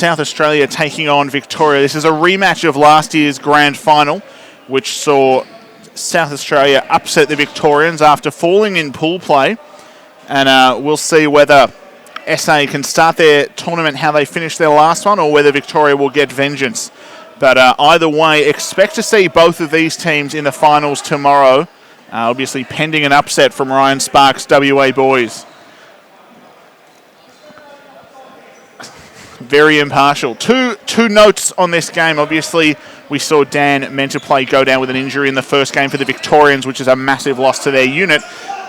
South Australia taking on Victoria. This is a rematch of last year's grand final, which saw South Australia upset the Victorians after falling in pool play. And we'll see whether SA can start their tournament how they finished their last one, or whether Victoria will get vengeance. But either way, expect to see both of these teams in the finals tomorrow, obviously pending an upset from Ryan Sparks' WA boys. Very impartial. Two notes on this game. Obviously, we saw Dan Menterplay go down with an injury in the first game for the Victorians, which is a massive loss to their unit.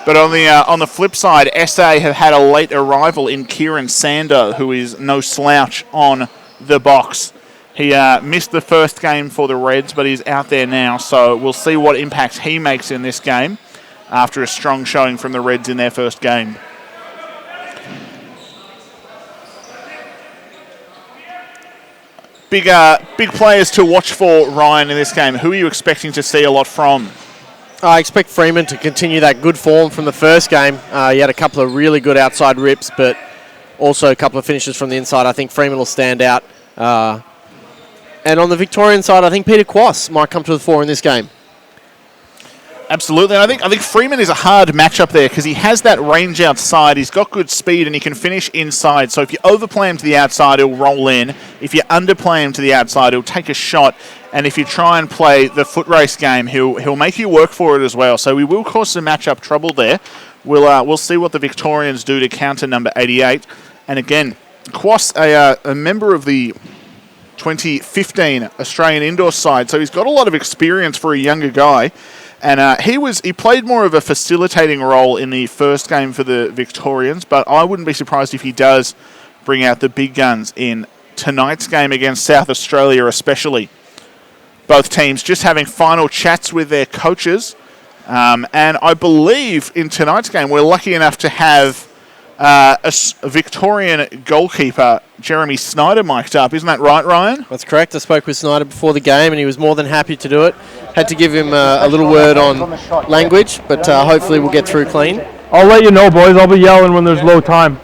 But on the flip side, SA have had a late arrival in Kieran Sando, who is no slouch on the box. He missed the first game for the Reds, but he's out there now, so we'll see what impact he makes in this game after a strong showing from the Reds in their first game. Big players to watch for, Ryan, in this game. Who are you expecting to see a lot from? I expect Freeman to continue that good form from the first game. He had a couple of really good outside rips, but also a couple of finishes from the inside. I think Freeman will stand out. And on the Victorian side, I think Peter Quass might come to the fore in this game. Absolutely. I think Freeman is a hard matchup there because he has that range outside. He's got good speed and he can finish inside. So if you overplay him to the outside, he'll roll in. If you underplay him to the outside, he'll take a shot. And if you try and play the foot race game, he'll make you work for it as well. So we will cause some matchup trouble there. We'll see what the Victorians do to counter number 88. And again, Quass, a member of the 2015 Australian indoor side, so he's got a lot of experience for a younger guy. And he played more of a facilitating role in the first game for the Victorians, but I wouldn't be surprised if he does bring out the big guns in tonight's game against South Australia especially. Both teams just having final chats with their coaches. And I believe in tonight's game we're lucky enough to have a Victorian goalkeeper, Jeremy Snyder, mic'd up. Isn't that right, Ryan? That's correct. I spoke with Snyder before the game and he was more than happy to do it. Had to give him a little word on language, but hopefully we'll get through clean. I'll let you know, boys. I'll be yelling when there's low time.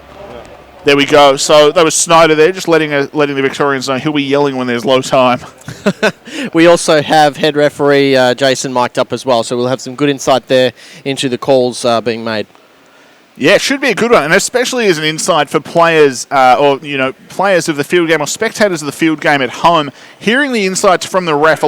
There we go. So that was Snyder there, just letting the Victorians know he'll be yelling when there's low time. We also have head referee Jason mic'd up as well, so we'll have some good insight there into the calls being made. Yeah, it should be a good one, and especially as an insight for players, players of the field game or spectators of the field game at home. Hearing the insights from the refs, a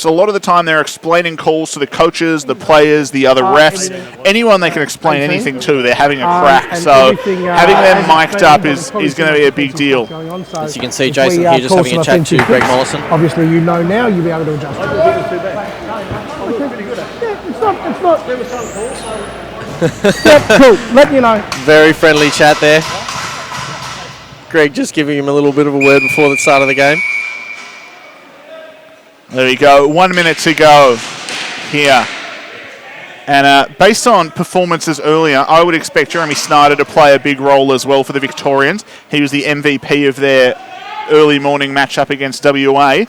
lot of the time they're explaining calls to the coaches, the players, the other refs, anyone they can explain anything to. They're having a crack, so having them mic'd up is going to be a big deal. As you can see, Jason here just having a chat to Greg Mollison. Obviously, you know now you'll be able to adjust. It's not. Yep, cool. Let you know. Very friendly chat there. Greg just giving him a little bit of a word before the start of the game. There we go. 1 minute to go here. And based on performances earlier, I would expect Jeremy Snyder to play a big role as well for the Victorians. He was the MVP of their early morning matchup against WA.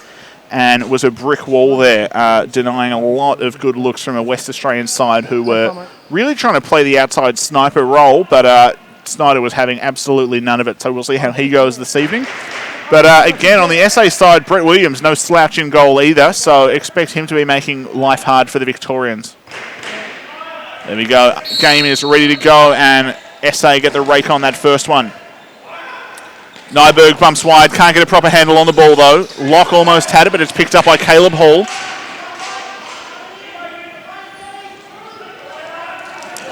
And was a brick wall there, denying a lot of good looks from a West Australian side who were really trying to play the outside sniper role, but Snyder was having absolutely none of it, so we'll see how he goes this evening. But again, on the SA side, Brett Williams, no slouch in goal either, so expect him to be making life hard for the Victorians. There we go. Game is ready to go, and SA get the rake on that first one. Nyberg bumps wide, can't get a proper handle on the ball though. Locke almost had it, but it's picked up by Caleb Hall.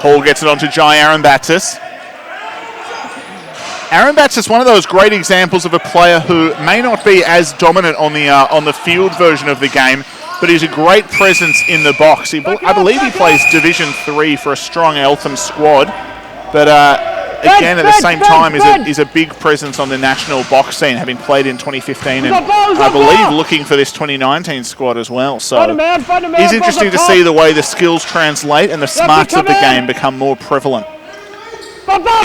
Hall gets it onto Jai Arambatsis. Arambatsis, one of those great examples of a player who may not be as dominant on the field version of the game, but he's a great presence in the box. I believe he plays Division 3 for a strong Eltham squad, but again, at the same time, is a big presence on the national box scene, having played in 2015 and I believe looking for this 2019 squad as well. So it's interesting to see the way the skills translate and the smarts of the game become more prevalent.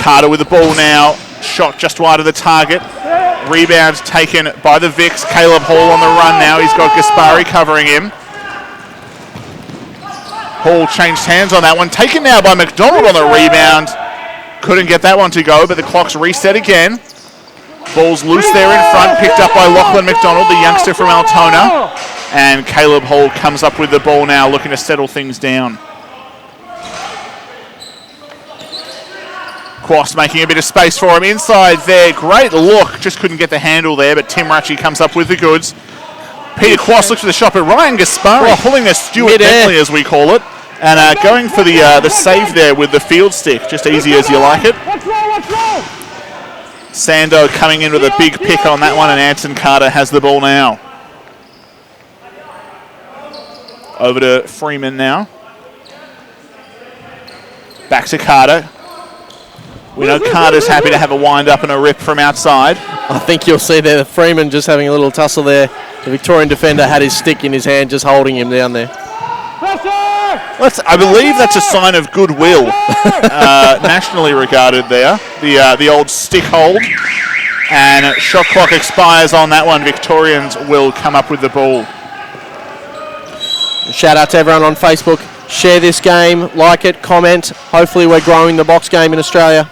Carter with the ball now, shot just wide of the target. Rebound taken by the Vics. Caleb Hall on the run now. He's got Gaspari covering him. Hall changed hands on that one. Taken now by McDonald on the rebound. Couldn't get that one to go, but the clock's reset again. Ball's loose there in front, picked up by Lachlan McDonald, the youngster from Altona. And Caleb Hall comes up with the ball now, looking to settle things down. Quast making a bit of space for him inside there. Great look, just couldn't get the handle there, but Tim Ratchie comes up with the goods. Peter Quast looks for the shot, but Ryan Gaspari pulling a Stuart Bentley, as we call it, and going for the save there with the field stick, just easy as you like it. Sando coming in with a big pick on that one, and Anson Carter has the ball now. Over to Freeman now. Back to Carter. We know Carter's happy to have a wind-up and a rip from outside. I think you'll see there Freeman just having a little tussle there. The Victorian defender had his stick in his hand, just holding him down there. I believe that's a sign of goodwill, nationally regarded there. The old stick hold. And shot clock expires on that one. Victorians will come up with the ball. Shout out to everyone on Facebook. Share this game, like it, comment. Hopefully we're growing the box game in Australia.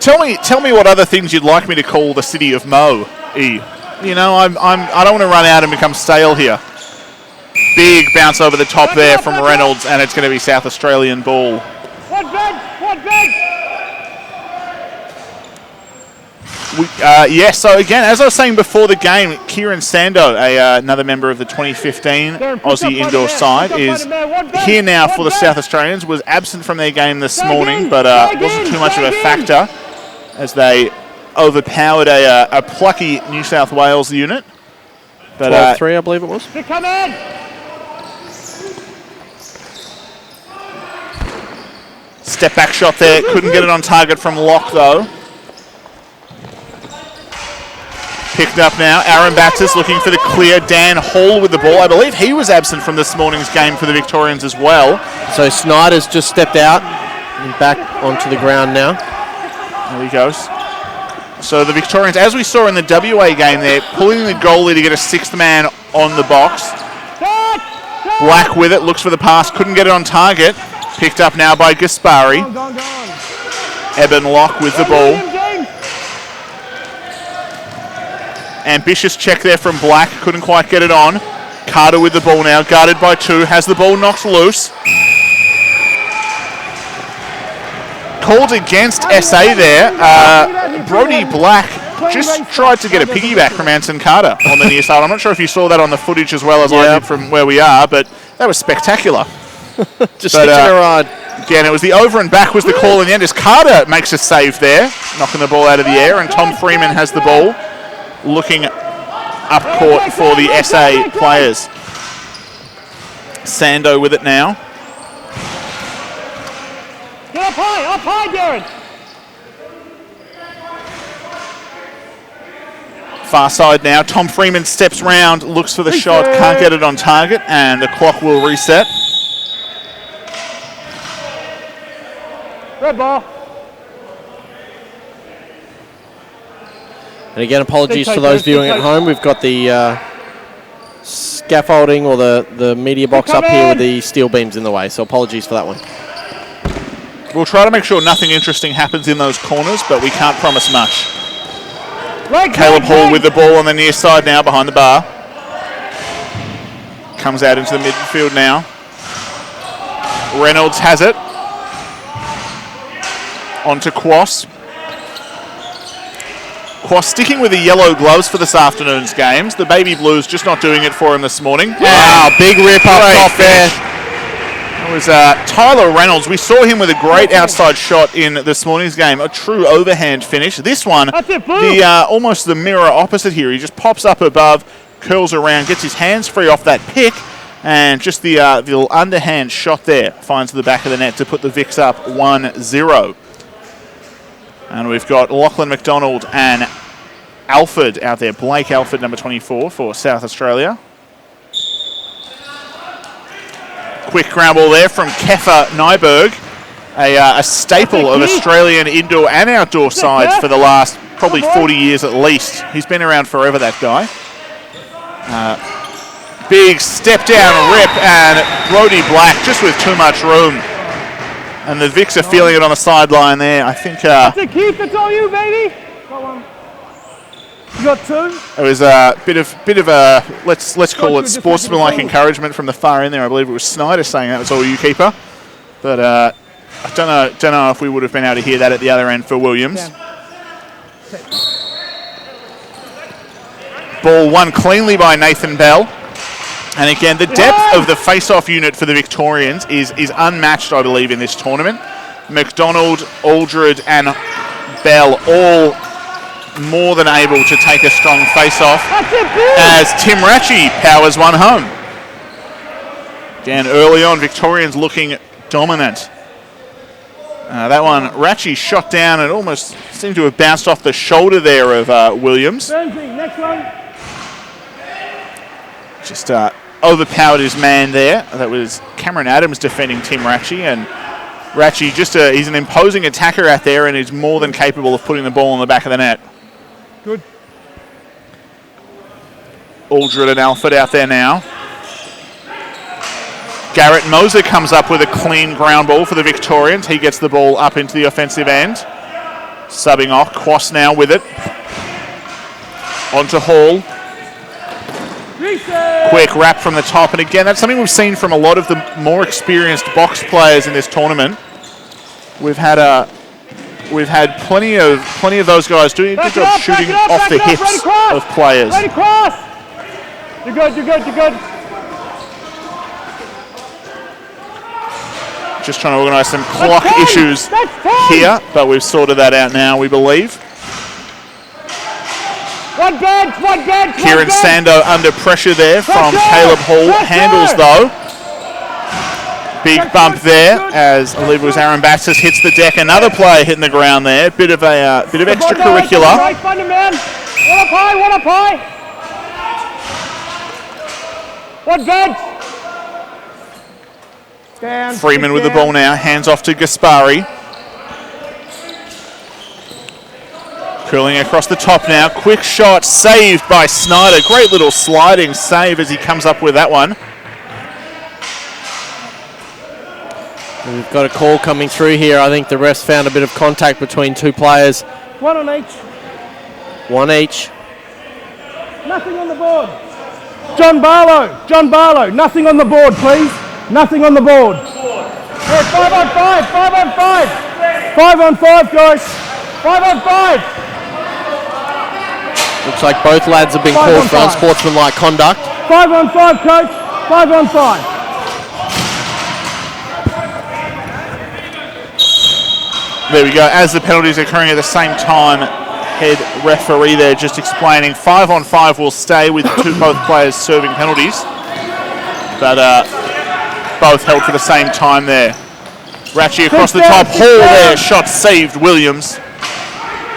Tell me what other things you'd like me to call the city of Mo, E. You know, I don't want to run out and become stale here. Big bounce over the top there from Reynolds, and it's going to be South Australian ball. So again, as I was saying before the game, Kieran Sando, another member of the 2015 Aussie indoor side, is here now for the South Australians. Was absent from their game this morning, but wasn't too much of a factor as they overpowered a plucky New South Wales unit. But 12-3, I believe it was. Step back shot there, couldn't get it on target from Locke though. Picked up now, Aaron Baptist looking for the clear. Dan Hall with the ball. I believe he was absent from this morning's game for the Victorians as well. So Snyder's just stepped out and back onto the ground now. There he goes. So the Victorians, as we saw in the WA game there, pulling the goalie to get a sixth man on the box. Black with it, looks for the pass, couldn't get it on target. Picked up now by Gaspari. Eben Locke with the ball. Ambitious check there from Black, couldn't quite get it on. Carter with the ball now, guarded by two, has the ball knocked loose. Called against SA there. Brody Black just tried to get a piggyback from Anson Carter on the near side. I'm not sure if you saw that on the footage as well as I did from where we are, but that was spectacular. Just hitching a ride. Again, it was the over and back was the call in the end as Carter makes a save there, knocking the ball out of the air, and Tom Freeman has the ball, looking up court for the SA players. Sando with it now. Get up high, Darren. Far side now. Tom Freeman steps round, looks for the shot, can't get it on target, and the clock will reset. Red ball. And again, apologies for those viewing at home. We've got the scaffolding or the media box up here with the steel beams in the way, so apologies for that one. We'll try to make sure nothing interesting happens in those corners, but we can't promise much. Caleb Hall with the ball on the near side now, behind the bar. Comes out into the midfield now. Reynolds has it. On to Quast. Quast sticking with the yellow gloves for this afternoon's games. The Baby Blues just not doing it for him this morning. Wow, big rip up top there. It was Tyler Reynolds. We saw him with a great outside shot in this morning's game. A true overhand finish. This one, almost the mirror opposite here. He just pops up above, curls around, gets his hands free off that pick, and just the little underhand shot there finds the back of the net to put the Vics up 1-0. And we've got Lachlan McDonald and Alford out there. Blake Alford, number 24 for South Australia. Quick ground ball there from Kefa Nyberg, a staple of Australian indoor and outdoor sides for the last probably 40 years at least. He's been around forever, that guy. Big step down rip, and Brody Black just with too much room. And the Vics are feeling it on the sideline there. I think. That's a keep. That's all you, baby. You got 2. It was a bit of a let's call it sportsmanlike encouragement from the far end there. I believe it was Snyder saying that was all you, keeper. But I don't know if we would have been able to hear that at the other end for Williams. Ball won cleanly by Nathan Bell. And again, the depth of the face-off unit for the Victorians is unmatched, I believe, in this tournament. McDonald, Aldred and Bell all more than able to take a strong face-off as Tim Ratchie powers one home. Again, early on, Victorians looking dominant. That one, Ratchie shot down and almost seemed to have bounced off the shoulder there of Williams. Next one. Just overpowered his man there. That was Cameron Adams defending Tim Ratchie, and Ratchie he's an imposing attacker out there and is more than capable of putting the ball in the back of the net. Good. Aldred and Alford out there now. Garrett Moser comes up with a clean ground ball for the Victorians. He gets the ball up into the offensive end. Subbing off. Quass now with it. Onto Hall. Quick wrap from the top. And again, that's something we've seen from a lot of the more experienced box players in this tournament. We've had plenty of those guys doing a good job shooting off the hips of players. Ready, cross! You're good. Just trying to organise some clock issues here, but we've sorted that out now, we believe. One bench. Kieran Sando under pressure there from Caleb Hall. Handles though. Big bump there as I believe it was Aaron Baxter hits the deck. Another player hitting the ground there. Bit of extracurricular. Find him, man. One up high. One bench. Down. Freeman with the ball now. Hands off to Gaspari. Curling across the top now. Quick shot saved by Snyder. Great little sliding save as he comes up with that one. We've got a call coming through here. I think the refs found a bit of contact between two players. One on each. One each. Nothing on the board. John Barlow, nothing on the board, please. Nothing on the board. Yeah, 5 on 5, 5 on 5. 5 on 5, guys. 5 on 5. Looks like both lads have been called for unsportsmanlike conduct. 5 on 5, coach. 5 on 5. There we go. As the penalties are occurring at the same time, head referee there just explaining 5 on 5 will stay with both players serving penalties. But both held for the same time there. Ratchie across the top. Hall there. Shot saved. Williams.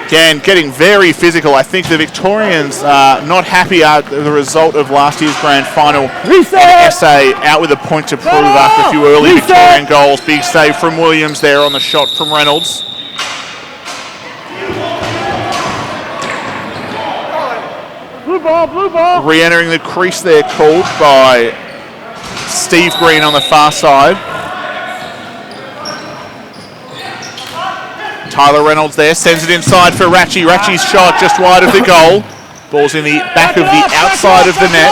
Again, getting very physical. I think the Victorians not happy at the result of last year's grand final. And SA out with a point to prove after a few early Victorian goals. Big save from Williams there on the shot from Reynolds. Blue ball. Re-entering the crease there, called by Steve Green on the far side. Tyler Reynolds there, sends it inside for Ratchie. Ratchie's shot just wide of the goal. Ball's in the back of the outside of the net.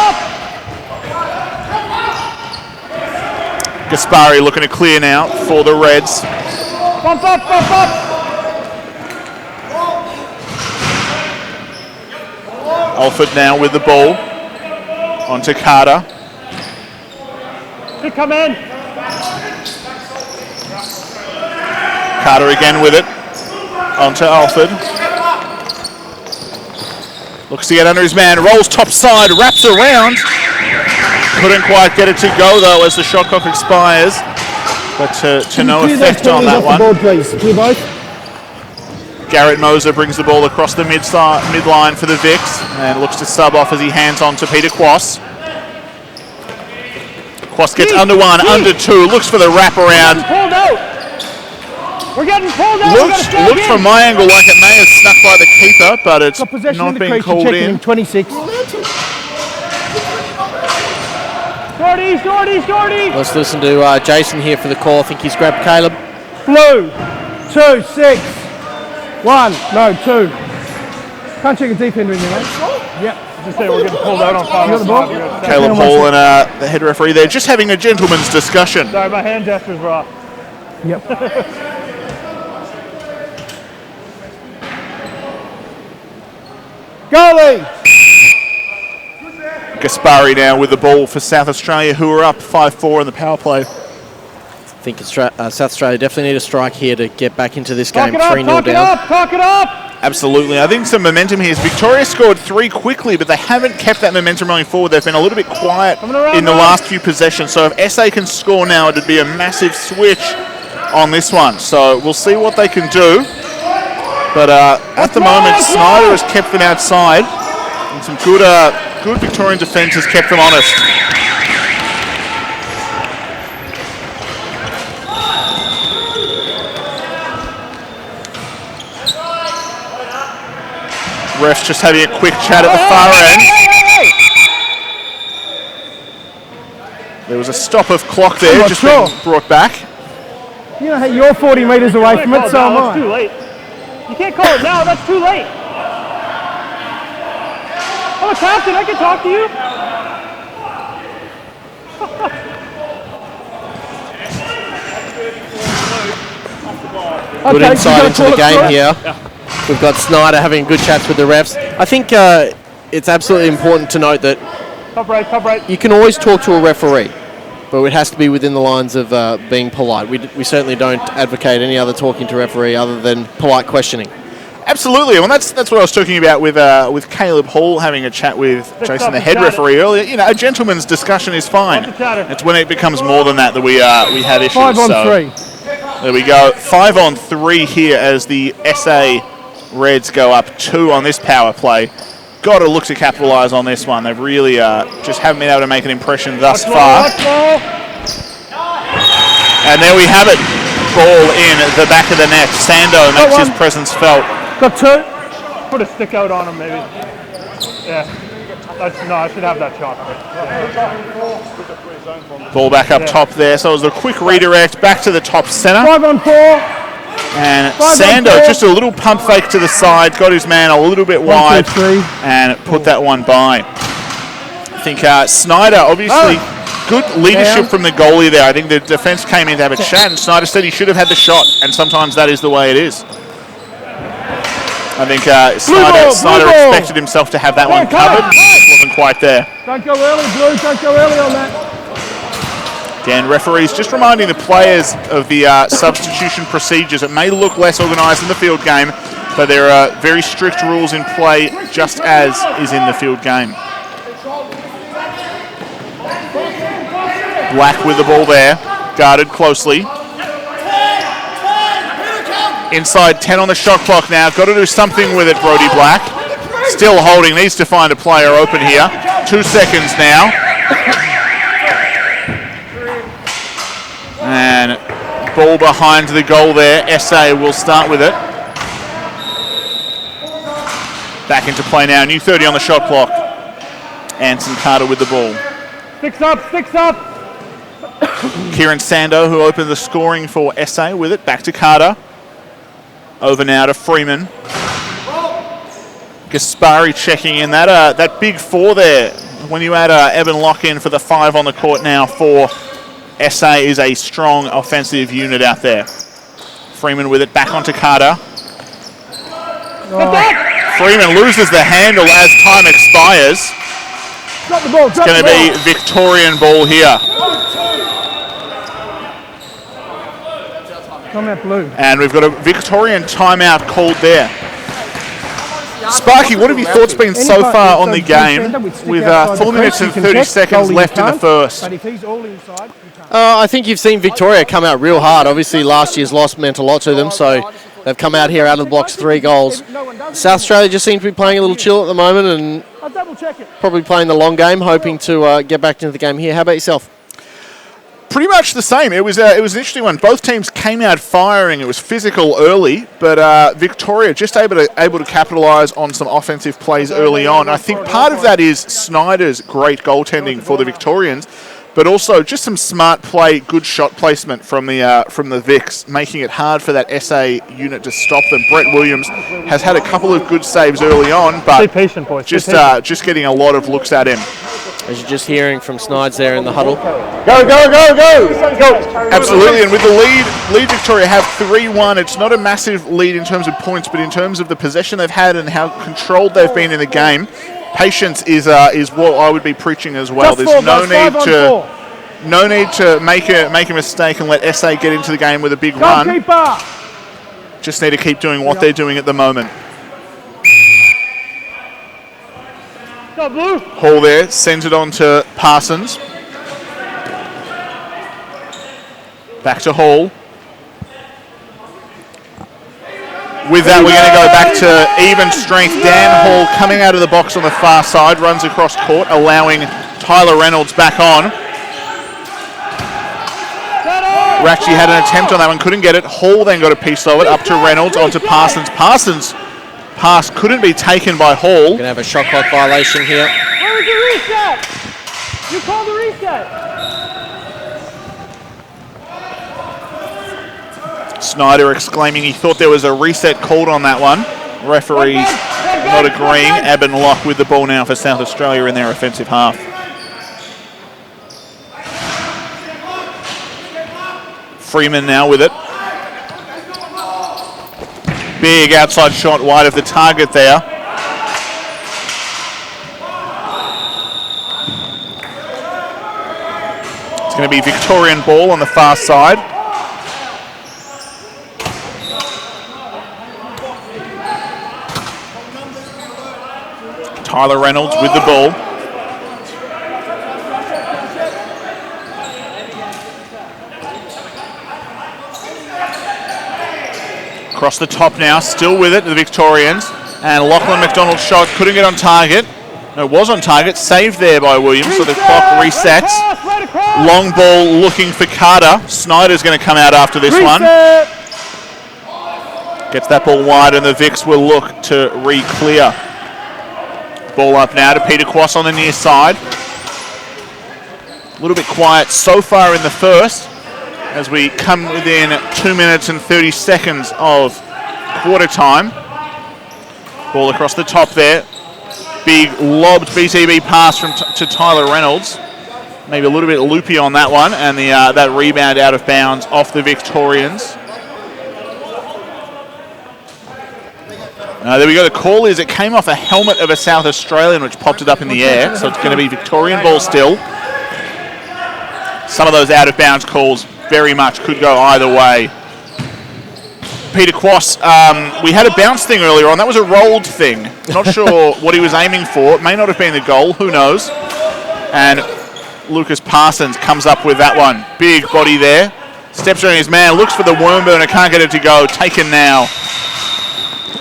Gaspari looking to clear now for the Reds. Bump up. Alford now with the ball. Onto Carter. Come in. Carter again with it. Onto Alford. Looks to get under his man. Rolls top side. Wraps around. Couldn't quite get it to go though as the shot clock expires. But to no effect on that one. Ball, please. Clear both. Garrett Moser brings the ball across the midline for the Vics and looks to sub off as he hands on to Peter Quass. Quass gets under one, under two, looks for the wraparound. We're getting pulled out. Looked from my angle like it may have snuck by the keeper, but it's not being called in. 26. Gordy. Let's listen to Jason here for the call. I think he's grabbed Caleb. Blue. 2, 6. 1. No, 2. Can't check a deep end in there, mate. Yep. Just say we're getting pulled out on 5 You got the ball? Caleb Hall and the head referee there just having a gentleman's discussion. Sorry, my hand gestures were off. Yep. Goalie! Gaspari now with the ball for South Australia, who are up 5-4 in the power play. I think South Australia definitely need a strike here to get back into this game. 3-0 down. Talk it up! Absolutely. I think some momentum here. Victoria scored 3 quickly, but they haven't kept that momentum running forward. They've been a little bit quiet in the last few possessions. So if SA can score now, it'd be a massive switch on this one. So we'll see what they can do. But at the moment, Snyder has kept them outside. And some good Victorian defence has kept them honest. Refs just having a quick chat at the far end. There was a stop of clock there, just being brought back. You know, hey, you're 40 metres away from it, so am I. That's too late. You can't call it now, that's too late. I'm a captain, I can talk to you. Good insight into the game here. We've got Snyder having good chats with the refs. I think it's absolutely important to note that Top right. you can always talk to a referee, but it has to be within the lines of being polite. We certainly don't advocate any other talking to referee other than polite questioning. Absolutely. Well, that's what I was talking about with Caleb Hall having a chat with Jason, the head referee earlier. You know, a gentleman's discussion is fine. It's when it becomes more than that we have issues. 5 on 3. There we go. 5 on 3 here as the SA Reds go up 2 on this power play. Got to look to capitalise on this one. They've really just haven't been able to make an impression thus far. And there we have it. Ball in the back of the net. Sando makes his presence felt. Got 2. Put a stick out on him, maybe. Yeah. No, I should have that shot. Ball back up top there. So it was a quick redirect back to the top centre. 5 on 4. And Sando just a little pump fake to the side, got his man a little bit wide, 1, 2, 3. and put that one by. I think Snyder, obviously, good leadership from the goalie there. I think the defence came in to have a chat, and Snyder said he should have had the shot, and sometimes that is the way it is. I think Snyder expected himself to have that one covered. Wasn't quite there. Don't go early, Blue. Don't go early on that. Again, referees just reminding the players of the substitution procedures. It may look less organised in the field game, but there are very strict rules in play, just as is in the field game. Black with the ball there, guarded closely. Inside 10 on the shot clock now. Got to do something with it, Brody Black. Still holding, needs to find a player open here. 2 seconds now. And ball behind the goal there. SA will start with it. Back into play now. New 30 on the shot clock. Anson Carter with the ball. Sticks up. Kieran Sando, who opened the scoring for SA with it. Back to Carter. Over now to Freeman. Gaspari checking in. That big 4 there. When you add Evan Locke in for the 5 on the court now for SA is a strong offensive unit out there. Freeman with it back onto Carter. Freeman loses the handle as time expires. Drop the ball. It's going to be Victorian ball here. Timeout, Blue. And we've got a Victorian timeout called there. Sparky, what have your thoughts been so far on the game with 4 minutes and 30 seconds left in the first? But if he's all inside, you can't. I think you've seen Victoria come out real hard. Obviously, last year's loss meant a lot to them, so they've come out here out of the blocks 3 goals. South Australia just seem to be playing a little chill at the moment and I'll double check it. probably playing the long game, hoping to get back into the game here. How about yourself? Pretty much the same. It was an interesting one. Both teams came out firing. It was physical early, but Victoria just able to capitalise on some offensive plays early on. I think part of that is Snyder's great goaltending for the Victorians, but also just some smart play, good shot placement from the VICs, making it hard for that SA unit to stop them. Brett Williams has had a couple of good saves early on, but Stay patient, boys. just getting a lot of looks at him. As you're just hearing from Snides there in the huddle. Go, go, go, go! Go! Absolutely, and with the lead Victoria have 3-1. It's not a massive lead in terms of points, but in terms of the possession they've had and how controlled they've been in the game, patience is what I would be preaching as well. There's no need to make a mistake and let SA get into the game with a big run. Just need to keep doing what they're doing at the moment. Go, Blue. Hall there, sends it on to Parsons. Back to Hall. With that, we're going to go back to even strength. Dan Hall coming out of the box on the far side, runs across court, allowing Tyler Reynolds back on. Ratchie had an attempt on that one, couldn't get it. Hall then got a piece of it, up to Reynolds, onto Parsons. Parsons' pass couldn't be taken by Hall. Going to have a shot clock violation here. Where was the reset? You called the reset. Snyder exclaiming he thought there was a reset called on that one. Referees not agreeing. Aben Locke with the ball now for South Australia in their offensive half. Freeman now with it. Big outside shot wide of the target there. It's going to be Victorian ball on the far side. Tyler Reynolds with the ball. Across the top now, still with it, the Victorians. And Lachlan McDonald's shot couldn't get on target. No, it was on target, saved there by Williams, so the clock resets. Long ball looking for Carter. Snyder's going to come out after this one. Gets that ball wide and the Vics will look to re-clear. Ball up now to Peter Quass on the near side. A little bit quiet so far in the first as we come within 2 minutes and 30 seconds of quarter time. Ball across the top there. Big lobbed BTB pass to Tyler Reynolds. Maybe a little bit loopy on that one, and that rebound out of bounds off the Victorians. There we go. The call is it came off a helmet of a South Australian, which popped it up in the air. So it's going to be Victorian ball still. Some of those out of bounds calls very much could go either way. Peter Quass, we had a bounce thing earlier on. That was a rolled thing. Not sure what he was aiming for. It may not have been the goal. Who knows? And Lucas Parsons comes up with that one. Big body there. Steps around his man. Looks for the worm burner. Can't get it to go. Taken now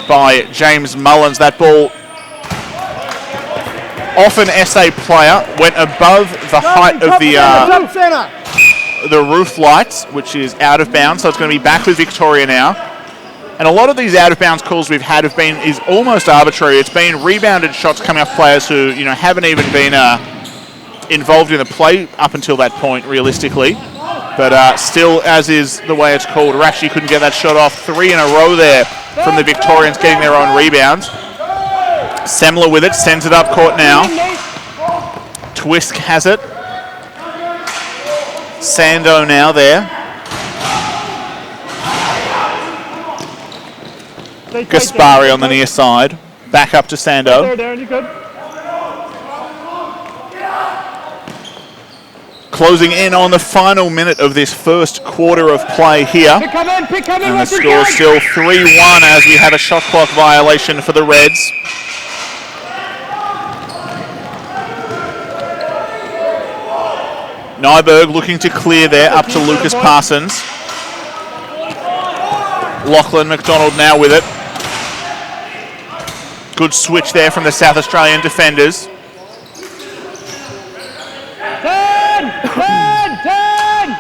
by James Mullins. That ball off an SA player. Went above the height of the roof lights, which is out of bounds. So it's going to be back with Victoria now. And a lot of these out-of-bounds calls we've had is almost arbitrary. It's been rebounded shots coming off players who haven't even been involved in the play up until that point, realistically. But still, as is the way it's called, Rashi couldn't get that shot off. 3 in a row there from the Victorians getting their own rebounds. Semler with it, sends it up court now. Twisk has it. Sando now there. Gaspari on the near side. Back up to Sando. There, Darren, you good? Closing in on the final minute of this first quarter of play here. And the score is still 3-1 as we have a shot clock violation for the Reds. Nyberg looking to clear there up to Lucas Parsons. Lachlan McDonald now with it. Good switch there from the South Australian defenders.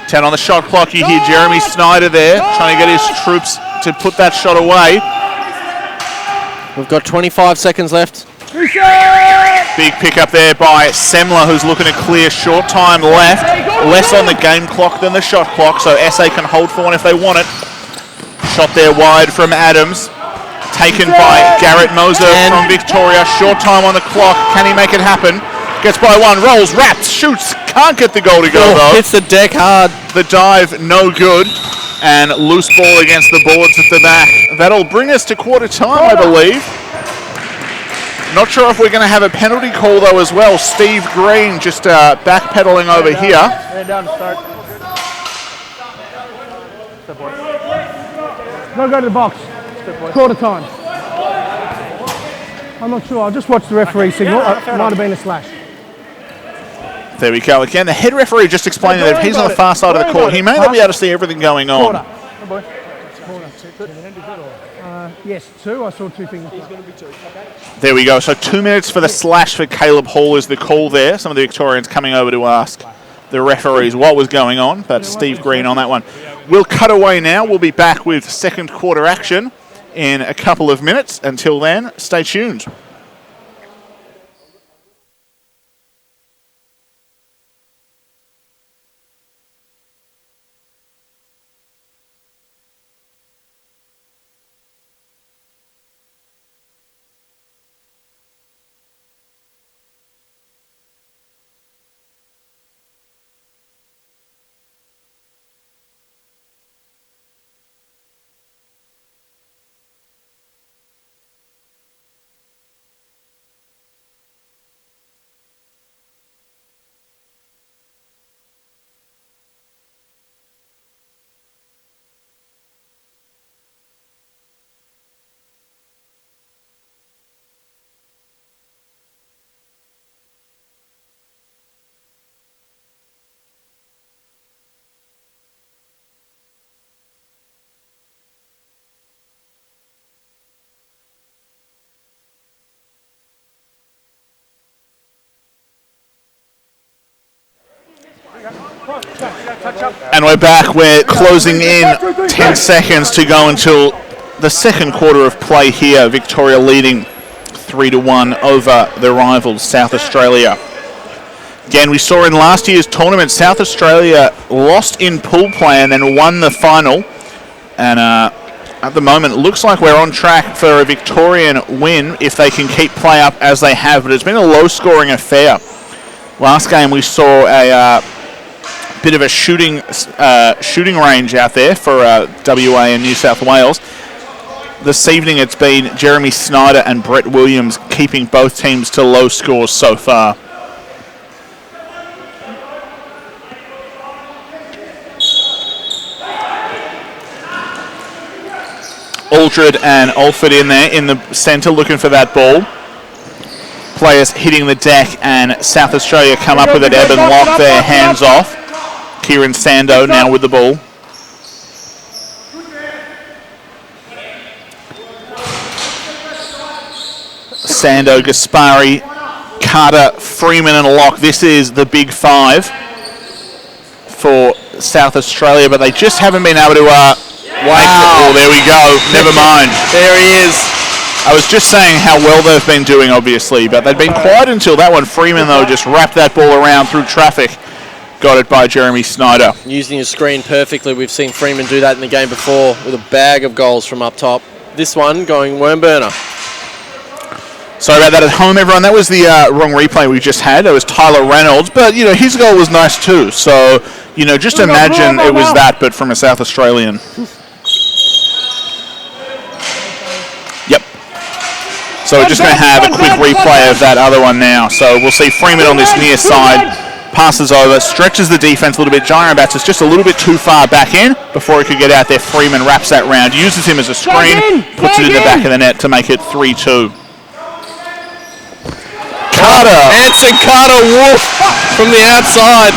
10 on the shot clock. You hear Jeremy Snyder there trying to get his troops to put that shot away. We've got 25 seconds left. Reset! Big pick up there by Semler, who's looking to clear. Short time left. Less on the game clock than the shot clock, so SA can hold for one if they want it. Shot there wide from Adams. Taken by Garrett Moser from Victoria. Short time on the clock. Can he make it happen? Gets by one, rolls, wraps, shoots. Can't get the goal to go, though. Hits the deck hard. The dive, no good. And loose ball against the boards at the back. That'll bring us to quarter time, I believe. Not sure if we're going to have a penalty call, though, as well. Steve Green just backpedaling over here. Man down to start. Step boy. Go to the box. Step boy. Quarter time. I'm not sure. I'll just watch the referee signal. It might have been a slash. There we go again. The head referee just explaining that if he's on the far side of the court, he may not be able to see everything going on. Quarter. Yes, 2. I saw 2 fingers. There we go. So 2 minutes for the slash for Caleb Hall is the call there. Some of the Victorians coming over to ask the referees what was going on, but Steve Green on that one. We'll cut away now. We'll be back with second quarter action in a couple of minutes. Until then, stay tuned. And we're back. We're closing in 10 seconds to go until the second quarter of play here. Victoria leading 3-1 over the rivals, South Australia. Again, we saw in last year's tournament, South Australia lost in pool play and then won the final. And at the moment, it looks like we're on track for a Victorian win if they can keep play up as they have. But it's been a low-scoring affair. Last game, we saw a bit of a shooting range out there for WA and New South Wales. This evening it's been Jeremy Snyder and Brett Williams keeping both teams to low scores so far. Aldred and Alford in there in the centre looking for that ball. Players hitting the deck and South Australia come up with it. Eben lock their hands off. Kieran Sando now with the ball. Sando, Gaspari, Carter, Freeman and Locke. This is the big five for South Australia, but they just haven't been able to wow. Oh, there we go. Never mind. There he is. I was just saying how well they've been doing, obviously, but they'd been quiet until that one. Freeman, though, just wrapped that ball around through traffic. Got it by Jeremy Snyder. Using his screen perfectly. We've seen Freeman do that in the game before with a bag of goals from up top. This one going worm burner. Sorry about that at home, everyone. That was the wrong replay we just had. It was Tyler Reynolds, but, you know, his goal was nice too. So, you know, just imagine it was that, but from a South Australian. Yep. So we're just going to have a quick replay of that other one now. So we'll see Freeman on this near side. Passes over, stretches the defense a little bit. Jairon Batts is just a little bit too far back in before he could get out there. Freeman wraps that round, uses him as a screen, puts it in the back of the net to make it 3-2. Carter. Anson Carter, woof, from the outside.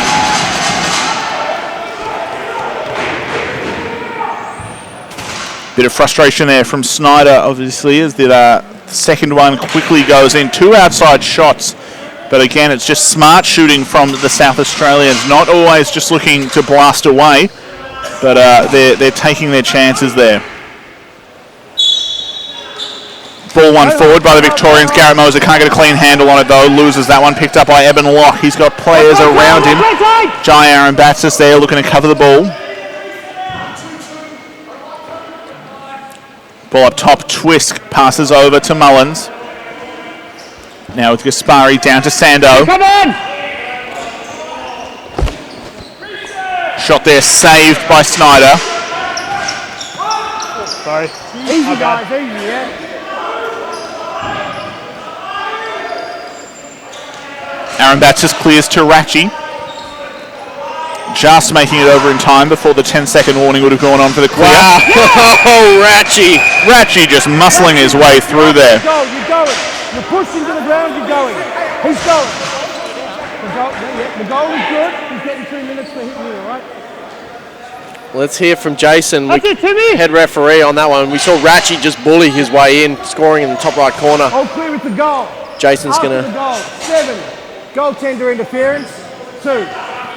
Bit of frustration there from Snyder, obviously, as the second one quickly goes in. 2 outside shots. But again, it's just smart shooting from the South Australians, not always just looking to blast away, but they're taking their chances there. Ball one forward by the Victorians. Garrett Moser can't get a clean handle on it though. Loses that one. Picked up by Eben Locke. He's got players around him. Jai Aaron Batsis there looking to cover the ball. Ball up top. Twisk passes over to Mullins. Now with Gaspari down to Sando. Come on! Shot there saved by Snyder. Sorry. Easy, guys, easy, yeah. Aaron Batsis clears to Ratchie. Just making it over in time before the 10-second warning would have gone on for the clear. Wow. Oh, Ratchie. Ratchie just muscling his way through there. You're going. You're pushing to the ground, you're going. He's going. The goal is good. He's getting 2 minutes for hitting you, all right? Let's hear from Jason, That's it, Timmy. head referee on that one. We saw Ratchie just bully his way in, scoring in the top right corner. All clear with the goal. Jason's After going the to... goal. 7. Goaltender interference. 2.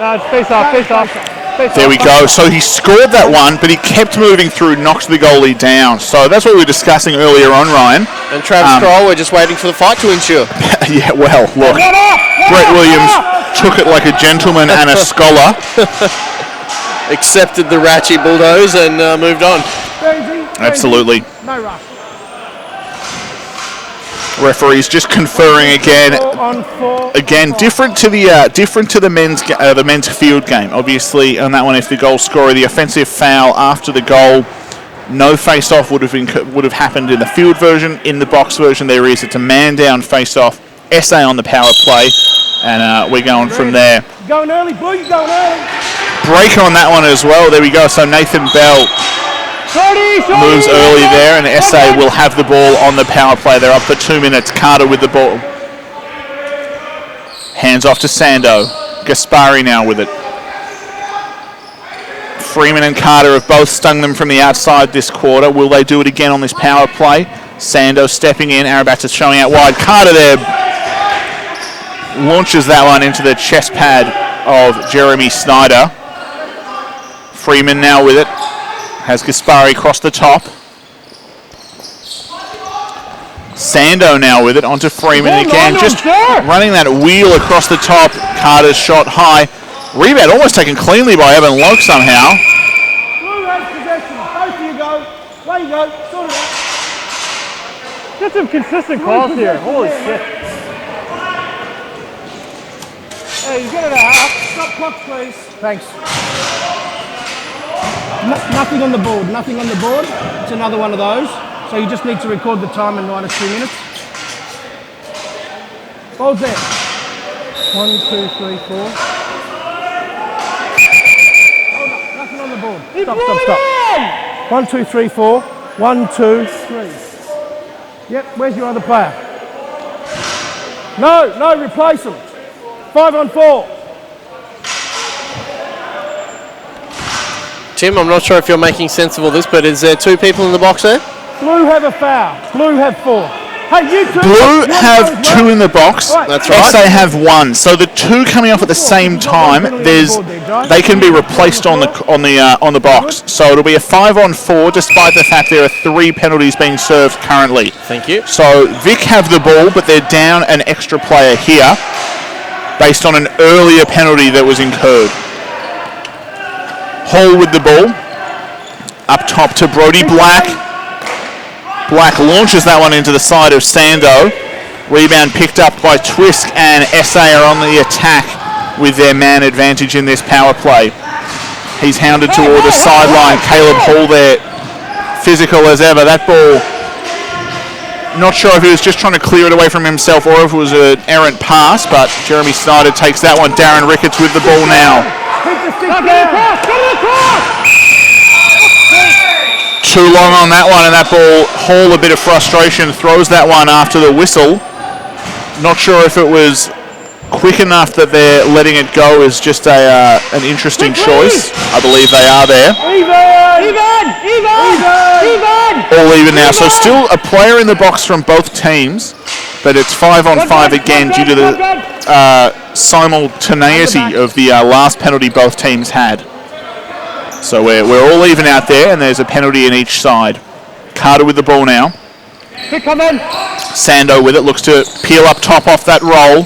It's face off, face off. Face There off. we go. So he scored that one, but he kept moving through, knocked the goalie down. So that's what we were discussing earlier on, Ryan. And Travis Kroll, we're just waiting for the fight to ensure. Yeah, well, look. Brett Williams took it like a gentleman and a scholar. Accepted the Ratchie bulldoze and moved on. Absolutely. No rush. Referees just conferring again. 4 on 4. Again, different to the men's field game. Obviously, on that one, if the goal scorer, the offensive foul after the goal, no face-off would have happened in the field version. In the box version, there is. It's a man-down face-off. SA on the power play, and we're going from there. Going early, Blue. You're going early. Break on that one as well. There we go. So Nathan Bell moves early there, and SA will have the ball on the power play. They're up for 2 minutes. Carter with the ball. Hands off to Sando. Gaspari now with it. Freeman and Carter have both stung them from the outside this quarter. Will they do it again on this power play? Sando stepping in. Arabatis showing out wide. Carter there launches that one into the chest pad of Jeremy Snyder. Freeman now with it. Has Gaspari cross the top. Sando now with it onto Freeman again. Just running that wheel across the top. Carter's shot high. Rebound almost taken cleanly by Evan Locke somehow. Blue has possession. Both of you go. Way you go. Sort it out. Get some consistent calls here. Holy shit. Hey, you get it at half. Stop clock, please. Thanks. Nothing on the board. Nothing on the board. It's another one of those. So you just need to record the time and minus 2 minutes. Ball's there. 1, 2, 3, 4. Nothing on the board. Stop. 1, 2, 3, 4. 1, 2, 3. Yep, where's your other player? No, replace them. 5 on 4. Tim, I'm not sure if you're making sense of all this, but is there 2 people in the box there? Blue have a foul. Blue have 4. Hey, you two. Blue have 2 in the box. That's right. SA have 1. So the 2 coming off at the same time, they can be replaced on the box. So it'll be a 5 on 4, despite the fact there are 3 penalties being served currently. Thank you. So Vic have the ball, but they're down an extra player here, based on an earlier penalty that was incurred. Hall with the ball. Up top to Brody Black. Black launches that one into the side of Sando. Rebound picked up by Twisk, and SA are on the attack with their man advantage in this power play. He's hounded toward the sideline. Caleb Hall there, physical as ever. That ball, not sure if he was just trying to clear it away from himself or if it was an errant pass, but Jeremy Snyder takes that one. Darren Ricketts with the ball now. Too long on that one, and that ball, Hall, a bit of frustration, throws that one after the whistle. Not sure if it was quick enough that they're letting it go is just an interesting choice. I believe they are there. Even. All even now. So still a player in the box from both teams, but it's 5 on 5 again due to the simultaneity of the last penalty both teams had. So we're all even out there, and there's a penalty in each side. Carter with the ball now. Kick coming. Sando with it, looks to peel up top off that roll.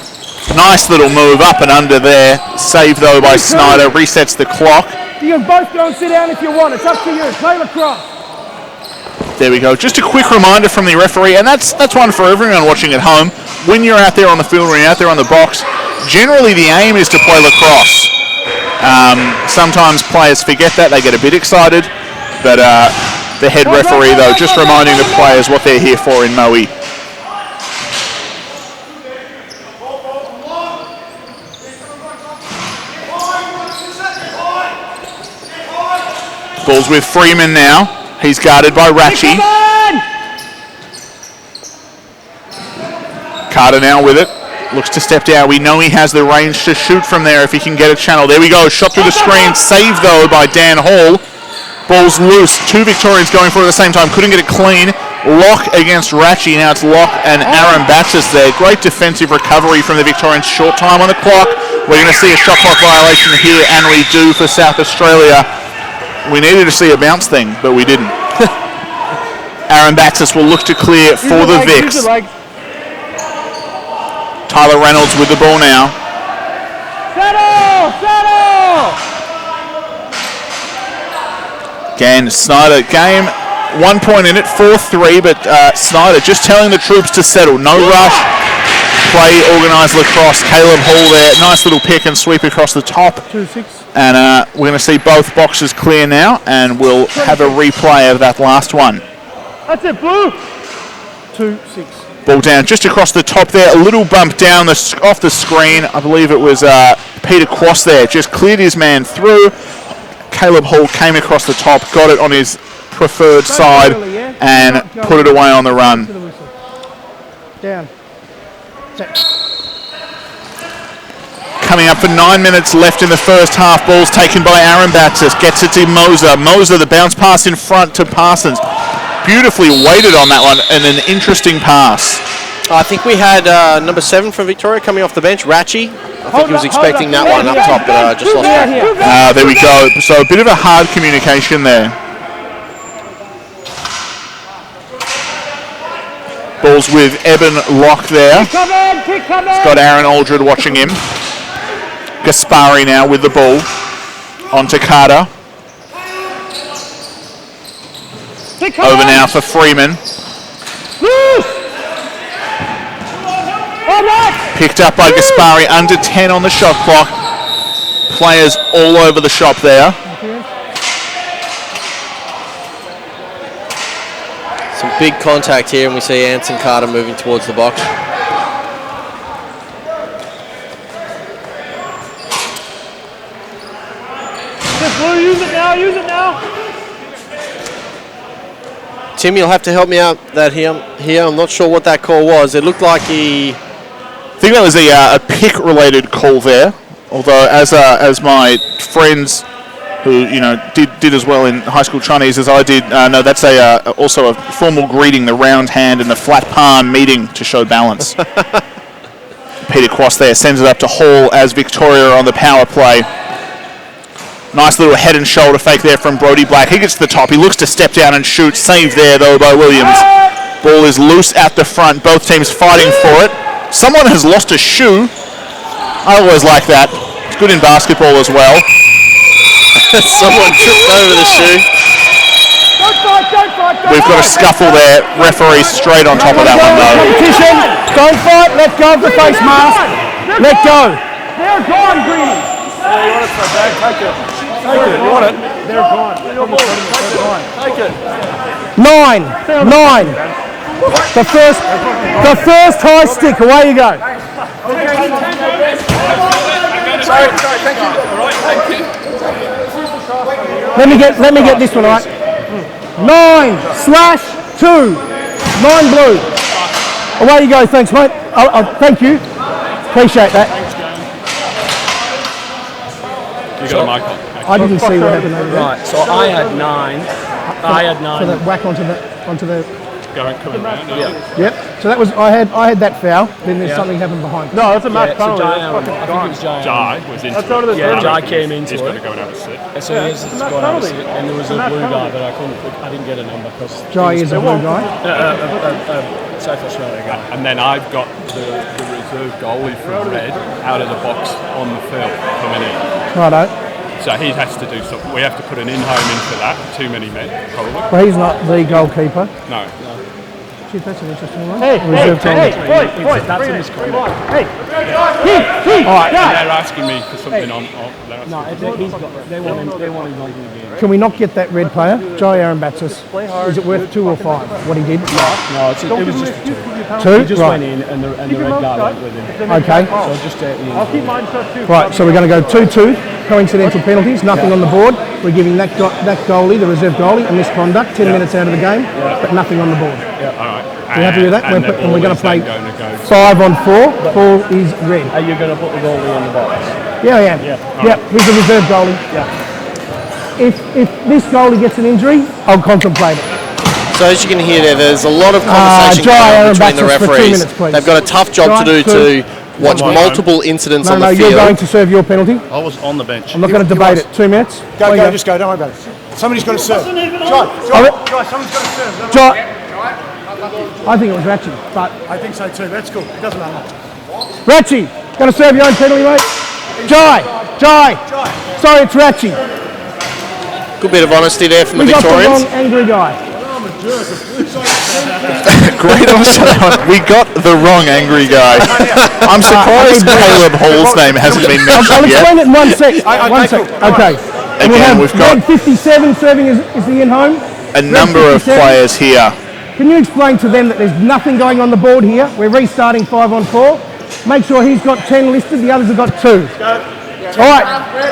Nice little move up and under there. Save though by Snyder, resets the clock. You can both go and sit down if you want. It's up to you. Play lacrosse. There we go. Just a quick reminder from the referee, and that's one for everyone watching at home. When you're out there on the field, when you're out there on the box, generally the aim is to play lacrosse. Sometimes players forget that, they get a bit excited, but the head referee though, just reminding the players what they're here for in Moe. Ball's with Freeman now. He's guarded by Ratchie. Carter now with it. Looks to step down. We know he has the range to shoot from there if he can get a channel. There we go. Shot through the screen. Saved though by Dan Hall. Ball's loose. Two Victorians going for it at the same time. Couldn't get it clean. Lock against Ratchie. Now it's Lock and Aaron Batsis there. Great defensive recovery from the Victorians. Short time on the clock. We're going to see a shot clock violation here, and we do for South Australia. We needed to see a bounce thing, but we didn't. Aaron Batsis will look to clear for the Vics. Tyler Reynolds with the ball now. Settle! Again, Snyder game 1 point in it, 4-3, but Snyder just telling the troops to settle. No rush. Play organised lacrosse. Caleb Hall there. Nice little pick and sweep across the top. 2-6. And we're going to see both boxes clear now, and we'll have a replay of that last one. That's it, Blue. 2-6. Ball down just across the top there. A little bump down off the screen. I believe it was Peter Quast there. Just cleared his man through. Caleb Hall came across the top, got it on his preferred side, and put it away on the run. Down. Coming up for 9 minutes left in the first half. Ball's taken by Aaron Batsis. Gets it to Moser. Moser, the bounce pass in front to Parsons. Beautifully weighted on that one, and an interesting pass. I think we had number 7 from Victoria coming off the bench, Ratchie. I think he was expecting that one up top, but I just lost track. There we go. So a bit of a hard communication there. Ball's with Eben Locke there. He's got Aaron Aldred watching him. Gaspari now with the ball. On to Carter. Over now for Freeman. Picked up by Gaspari, under 10 on the shot clock. Players all over the shop there. Some big contact here, and we see Anson Carter moving towards the box. Use it now. Tim, you'll have to help me out here. I'm not sure what that call was. It looked like he... I think that was a pick-related call there. Although, as my friends who did as well in high school Chinese as I did, no, that's also a formal greeting, the round hand and the flat palm meeting to show balance. Peter Quast there sends it up to Hall as Victoria on the power play. Nice little head and shoulder fake there from Brody Black. He gets to the top. He looks to step down and shoot. Saved there, though, by Williams. Ball is loose at the front. Both teams fighting for it. Someone has lost a shoe. I always like that. It's good in basketball as well. Someone tripped over the shoe. We've got a scuffle there. Referee straight on top of that one, though. Competition. Don't fight. Let go of the face mask. Let go. They're gone, Greeny. You want it so bad? Take it. You want it? They're gone. They're gone. Take it. 9. The first high stick. Away you go. Sorry, thank you. All right, thank you. Let me get this one, all right? 9/2. 9 blue. Away you go. Thanks, mate. Thank you. Appreciate that. You got a mic on. I didn't see what happened over there. Right, so I had 9. So that whack onto the. Going around. Yep. So that was I had that foul. Then there's something happened behind. No, it's a match penalty. I think it was Jai. Jai was into Let's go to the Yeah, Jai came into He's got to it. go and have a sit. And so he's it's a match gone out penalty. and there was a It's a blue match guy, penalty. but I didn't get a number because Jai is a blue guy. South Australia guy. And then I've got the reserve goalie from Red out of the box on the field coming in. Righto. So he has to do something. We have to put an in-home in for that. Too many men, probably. Well, he's not the goalkeeper. No. Gee, that's an interesting one. Hey, Reserve goalie. boys, That's bring a it. misconduct. Hey, All right. And they're asking me for something on. No, they want him on the game. Can we not get that red player? Jai Arambatsis. Is it worth 2 or 5? What he did? No, it was just a 2. 2? He just Right. went in and the red guy went with him. Okay. So just I'll keep mine shut too. Right, so we're going to go 2-2. Coincidental penalties, nothing on the board. We're giving that goalie, the reserve goalie, a misconduct, 10 minutes out of the game, but nothing on the board. All right. You happy with that? And We're going to play Go 5 on 4. Ball is red. Are you going to put the goalie in the box? Yeah, I am. Yeah, he's a reserve goalie. Yeah. If this goalie gets an injury, I'll contemplate it. So as you can hear there's a lot of conversation Jai going on between the Arambatsis for 2 referees. minutes, please. They've got a tough job to do to watch multiple incidents No, on no, the you're field. going to serve your penalty. I was on the bench. I'm not going to debate it. 2 minutes. Go, just go. Don't worry about it. Somebody's got to serve. Jai, someone's got to serve. Jai, I think it was Ratchy, but I think so too. That's cool. It doesn't matter. Ratchy, going to serve your own penalty, mate. Jai. Sorry, it's Ratchy. Good bit of honesty there from the We got the Victorians. wrong angry guy. Great answer. We got the wrong angry guy. I'm surprised Caleb Hall's name hasn't been I'll mentioned explain yet. it in 1 sec. Okay, cool. Okay. And we'll Again, have we've got Red 57 serving is the in-home. a number of 57. players here. Can you explain to them that there's nothing going on the board here? We're restarting 5 on 4. Make sure he's got 10 listed, the others have got 2. All right,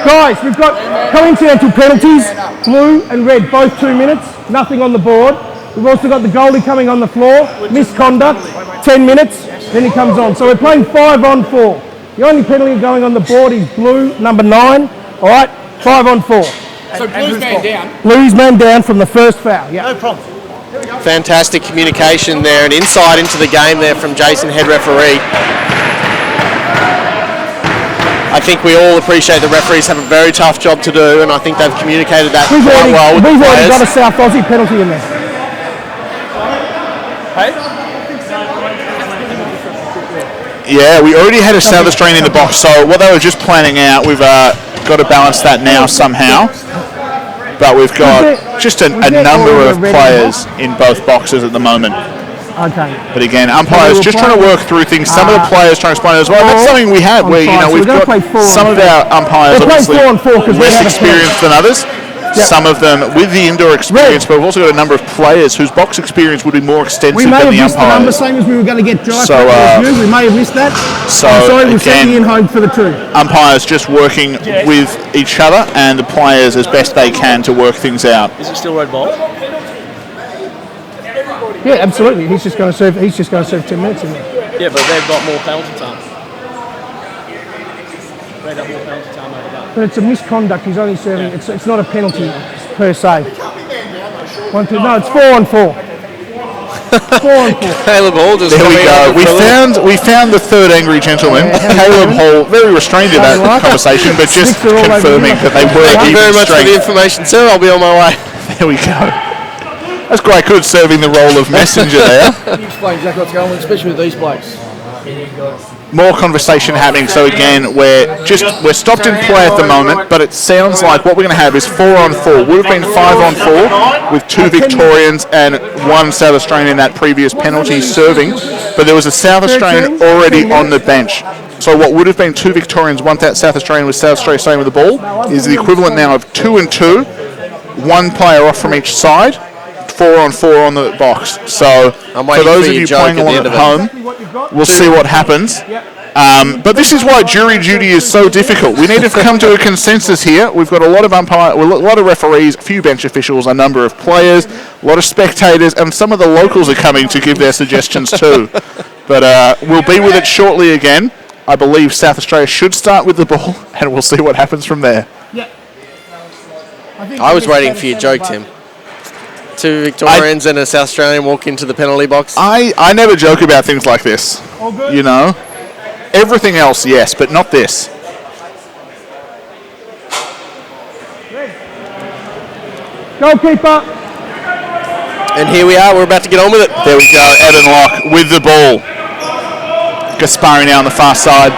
guys, we've got coincidental penalties, blue and red, both 2 minutes, nothing on the board. We've also got the goalie coming on the floor, misconduct, 10 minutes, then he comes on. So we're playing 5 on 4. The only penalty going on the board is blue, number 9. All right, 5 on 4. So Blue's man down. Blue's man down from the first foul, yeah. No problem. Fantastic communication there and insight into the game there from Jason, head referee. I think we all appreciate the referees have a very tough job to do, and I think they've communicated that quite well with the We've already got a players. South Aussie penalty in there. Yeah, we already had a South Australian in the box, so what they were just planning out, we've got to balance that now somehow. But we've got just a number of players in both boxes at the moment. Okay. But again, umpires just trying to work through things. Some of the players trying to explain it as well. That's something we have where, you know, So we've we're gonna got play 4 some on of 4. our umpires We're playing obviously 4 on 4 because we less have a experienced than others. Yep. Some of them with the indoor experience, but we've also got a number of players whose box experience would be more extensive We may than have the missed the number, umpires. same as we were going to get Jai. So, we may have missed that. so I'm sorry, we'll send again- you in home for the 2. Umpires just working with each other and the players as best they can to work things out. Is it still red ball? Yeah, absolutely. He's just going to serve 10 minutes in there. Yeah, but they've got more penalty time. Red have more penalty time over that. But it's a misconduct. He's only serving. It's not a penalty per se. 1, 2. No, it's 4 on 4. 4 on 4. Caleb Hall just There we coming go. out with We found the third angry gentleman, Yeah, Caleb Hall, very restrained in that Like it. conversation, but just Sticks are all over confirming you. that they were Thank you even very much for the strength. information, sir. I'll be on my way. There we go. That's quite good, serving the role of messenger there. Can you explain exactly what's going on, especially with these blokes? More conversation happening. So again, we're stopped in play at the moment, but it sounds like what we're going to have is 4 on 4. Would have been 5 on 4 with 2 Victorians and 1 South Australian in that previous penalty serving, but there was a South Australian already on the bench. So what would have been 2 Victorians, 1 South Australian with South Australia staying with the ball is the equivalent now of 2 and 2, 1 player off from each side. 4 on 4 on the box. So I'm for waiting those for of your you joke playing at the along end at of home, we'll see what happens. But this is why jury duty is so difficult. We need to come to a consensus here. We've got a lot of a lot of referees, a few bench officials, a number of players, a lot of spectators, and some of the locals are coming to give their suggestions too. But we'll be with it shortly again. I believe South Australia should start with the ball, and we'll see what happens from there. I was waiting for your joke, Tim. two Victorians and a South Australian walk into the penalty box. I never joke about things like this. All good? You know? Everything else, yes, but not this. Goalkeeper. And here we are. We're about to get on with it. There we go. Evan Locke with the ball. Gaspari now on the far side.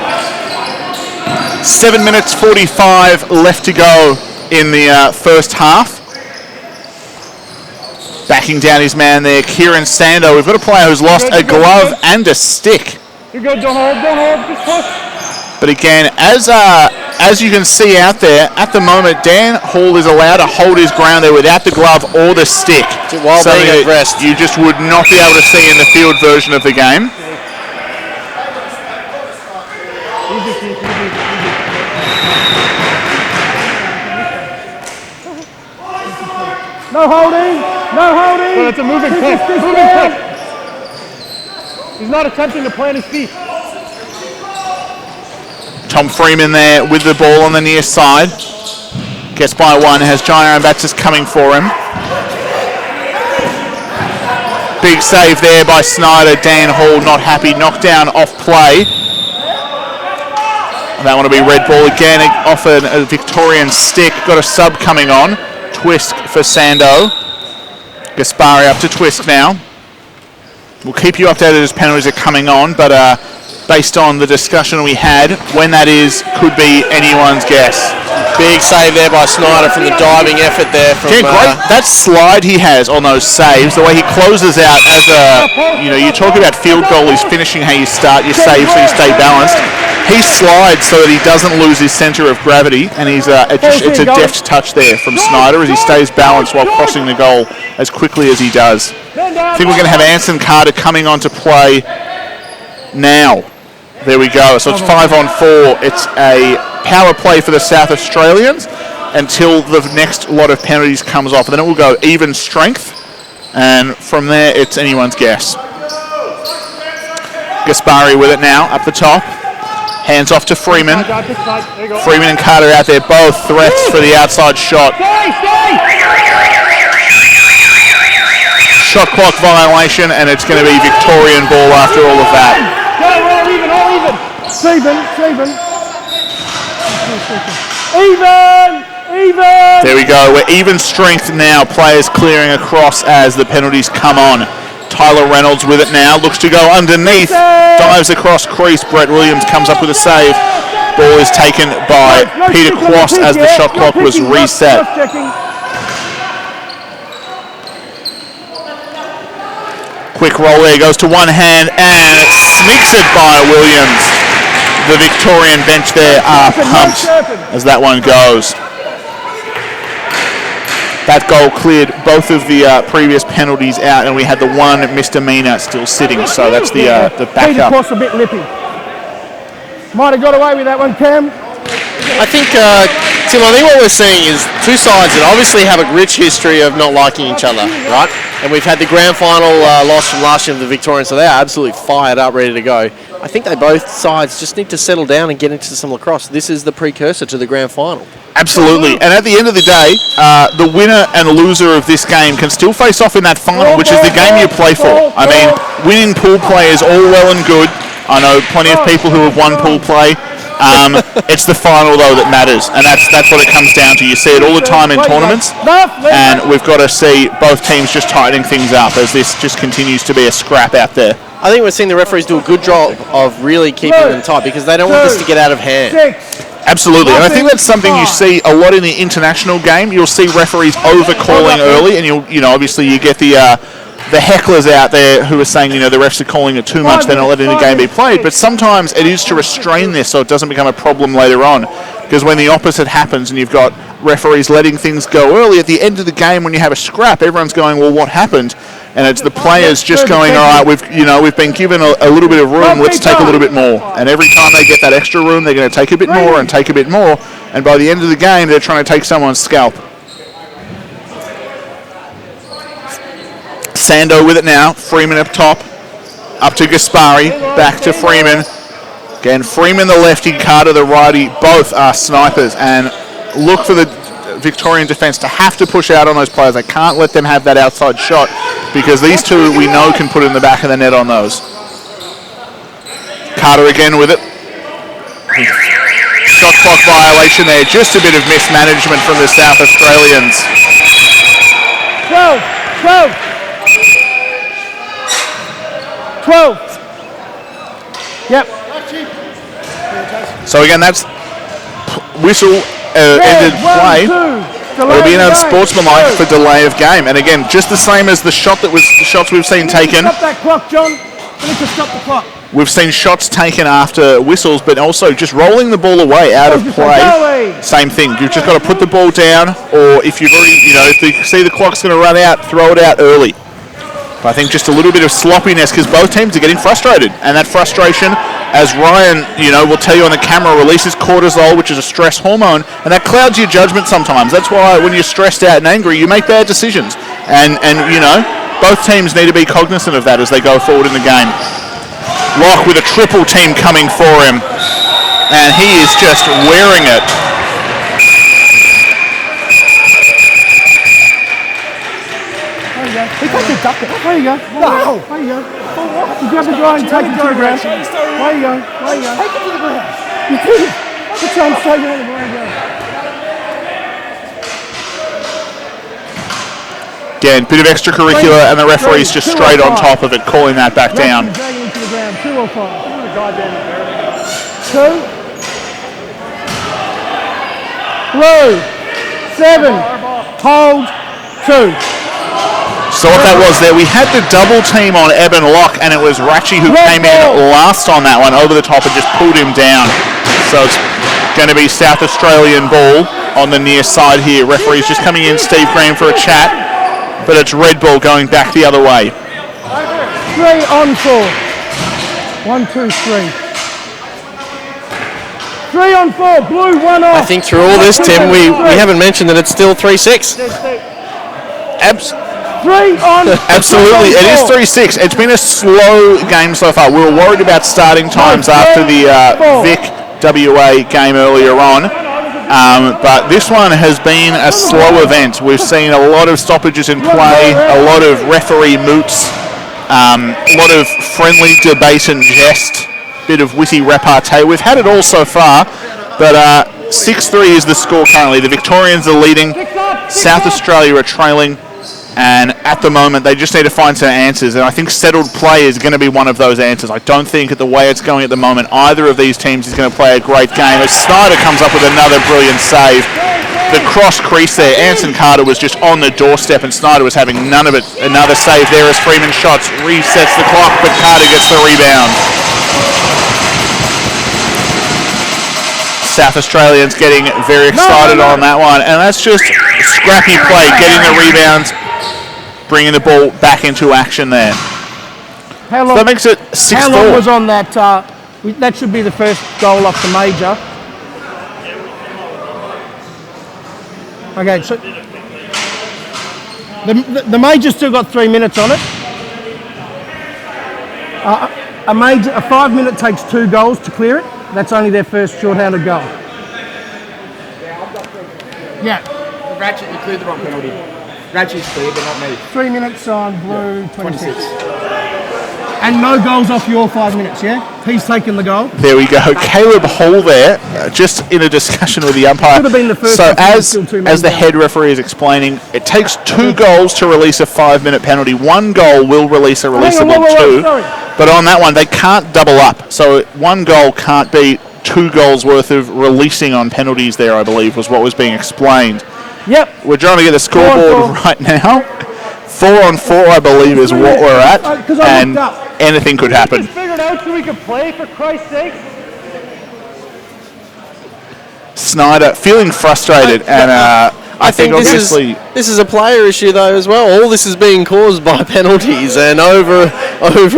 7 minutes 45 left to go in the first half. Backing down his man there, Kieran Sando. We've got a player who's lost a glove and a stick. You're good, don't hold, just push. But again, as you can see out there, at the moment, Dan Hall is allowed to hold his ground there without the glove or the stick. While being at rest. You just would not be able to see in the field version of the game. No holding, no holding. Well, it's a moving pick. Moving pick. He's not attempting to plant his feet. Tom Freeman there with the ball on the near side. Gets by one, has John Aaron Baptist coming for him. Big save there by Snyder. Dan Hall not happy. Knockdown off play. That one will be red ball again. Off a Victorian stick. Got a sub coming on. Twisk for Sando. Gaspari up to Twisk now. We'll keep you updated as penalties are coming on, but based on the discussion we had, when that is could be anyone's guess. Big save there by Snyder from the diving effort there. From, Great. That slide he has on those saves, the way he closes out as you talk about field goalies finishing how you start your save so you stay balanced. He slides so that he doesn't lose his centre of gravity, and it's a deft touch there from Snyder as he stays balanced while crossing the goal as quickly as he does. I think we're going to have Anson Carter coming on to play now. There we go. So it's 5-on-4. It's a power play for the South Australians until the next lot of penalties comes off. And then it will go even strength. And from there, it's anyone's guess. Gaspari with it now, up the top. Hands off to Freeman. Freeman and Carter out there, both threats for the outside shot. Shot clock violation, and it's going to be Victorian ball after all of that. Even. There we go. We're even strength now. Players clearing across as the penalties come on. Tyler Reynolds with it now. Looks to go underneath. Dives across crease. Brett Williams comes up with a save. Ball is taken by Peter Quast as the shot clock was reset. Quick roll there. Goes to one hand and sneaks it by Williams. The Victorian bench there are pumped as that one goes. That goal cleared both of the previous penalties out, and we had the one misdemeanor still sitting. So that's the backup. Peter Quast a bit lippy. Might have got away with that one, Cam. I think, Tim, I think what we're seeing is two sides that obviously have a rich history of not liking each other, right? And we've had the grand final loss from last year of the Victorians, so they're absolutely fired up, ready to go. I think they both sides just need to settle down and get into some lacrosse. This is the precursor to the grand final. Absolutely. And at the end of the day, the winner and loser of this game can still face off in that final, which is the game you play for. I mean, winning pool play is all well and good. I know plenty of people who have won pool play. It's the final, though, that matters, and that's what it comes down to. You see it all the time in tournaments, and we've got to see both teams just tightening things up as this just continues to be a scrap out there. I think we're seeing the referees do a good job of really keeping them tight because they don't want this to get out of hand. Absolutely, and I think that's something you see a lot in the international game. You'll see referees over-calling early, and obviously you get the hecklers out there who are saying, the refs are calling it too much, they're not letting the game be played. But sometimes it is to restrain this so it doesn't become a problem later on. Because when the opposite happens and you've got referees letting things go early, at the end of the game when you have a scrap, everyone's going, well, what happened? And it's the players just going, all right, we've been given a little bit of room, let's take a little bit more. And every time they get that extra room, they're going to take a bit more and take a bit more. And by the end of the game, they're trying to take someone's scalp. Sando with it now. Freeman up top. Up to Gaspari. Back to Freeman. Again, Freeman the lefty, Carter the righty. Both are snipers. And look for the Victorian defence to have to push out on those players. They can't let them have that outside shot because these two we know can put it in the back of the net on those. Carter again with it. Shot clock violation there. Just a bit of mismanagement from the South Australians. 12. 12. Yep. So again, that's whistle ended play. It'll be unsportsmanlike for delay of game. And again, just the same as the shots we've seen taken. Stop that clock, John. We need to stop the clock. We've seen shots taken after whistles, but also just rolling the ball away out of play. Same thing. You've just got to put the ball down, or if you've already, if you see the clock's going to run out, throw it out early. But I think just a little bit of sloppiness because both teams are getting frustrated, and that frustration, as Ryan, will tell you on the camera, releases cortisol, which is a stress hormone, and that clouds your judgment sometimes. That's why when you're stressed out and angry, you make bad decisions, and both teams need to be cognizant of that as they go forward in the game. Locke with a triple team coming for him, and he is just wearing it. He takes it up there. There you go. No. There you go. You grab the guy and take it to the ground. There you go. Take it to the ground. You did it. Good time to take it on the ground. Again, bit of extracurricular, and the referee's just straight on top of it, calling that back down. 2 or 5. 2. Blue. 7. Hold. 2. So what that was there, we had the double team on Eben Locke, and it was Ratchie who came in last on that one, over the top, and just pulled him down. So it's going to be South Australian ball on the near side here. Referee's just coming in, Steve Graham, for a chat, but it's red ball going back the other way. 3 on 4. 1, 2, 3. 3 on 4. Blue, 1 off. I think through all this, Tim, we haven't mentioned that it's still 3-6. 3 on. Absolutely, it is 3-6. It's been a slow game so far. We were worried about starting times after the VIC WA game earlier on. But this one has been a slow event. We've seen a lot of stoppages in play, a lot of referee moots, a lot of friendly debate and jest, bit of witty repartee. We've had it all so far, but 6-3 is the score currently. The Victorians are leading, South Australia are trailing, and at the moment they just need to find some answers, and I think settled play is going to be one of those answers. I don't think at the way it's going at the moment either of these teams is going to play a great game as Snyder comes up with another brilliant save. The cross crease there, Anson Carter was just on the doorstep and Snyder was having none of it. Another save there as Freeman shots, resets the clock, but Carter gets the rebound. South Australians getting very excited on that one, and that's just scrappy play, getting the rebounds, bringing the ball back into action there. How long, so that makes it 6-4. How long was on that? That should be the first goal off the major. Okay, so the major's still got 3 minutes on it. A 5 minute takes 2 goals to clear it. That's only their first short-handed goal. Yeah. Ratchet, you cleared the wrong penalty. Ratchet's cleared, but not me. 3 minutes on blue, 26. And no goals off your 5 minutes, yeah? He's taken the goal. There we go. Caleb Hall there, just in a discussion with the umpire. Could have been the first. So as the head referee is explaining, it takes 2 goals to release a 5 minute penalty. 1 goal will release a releasable 2. But on that one, they can't double up. So 1 goal can't be 2 goals worth of releasing on penalties there, I believe, was what was being explained. Yep. We're trying to get the scoreboard right now. 4 on 4, I believe, is what we're at. And anything could happen. We just figured out so we could play, for Christ's sake. Snyder feeling frustrated, and I think obviously this is a player issue though as well. All this is being caused by penalties and over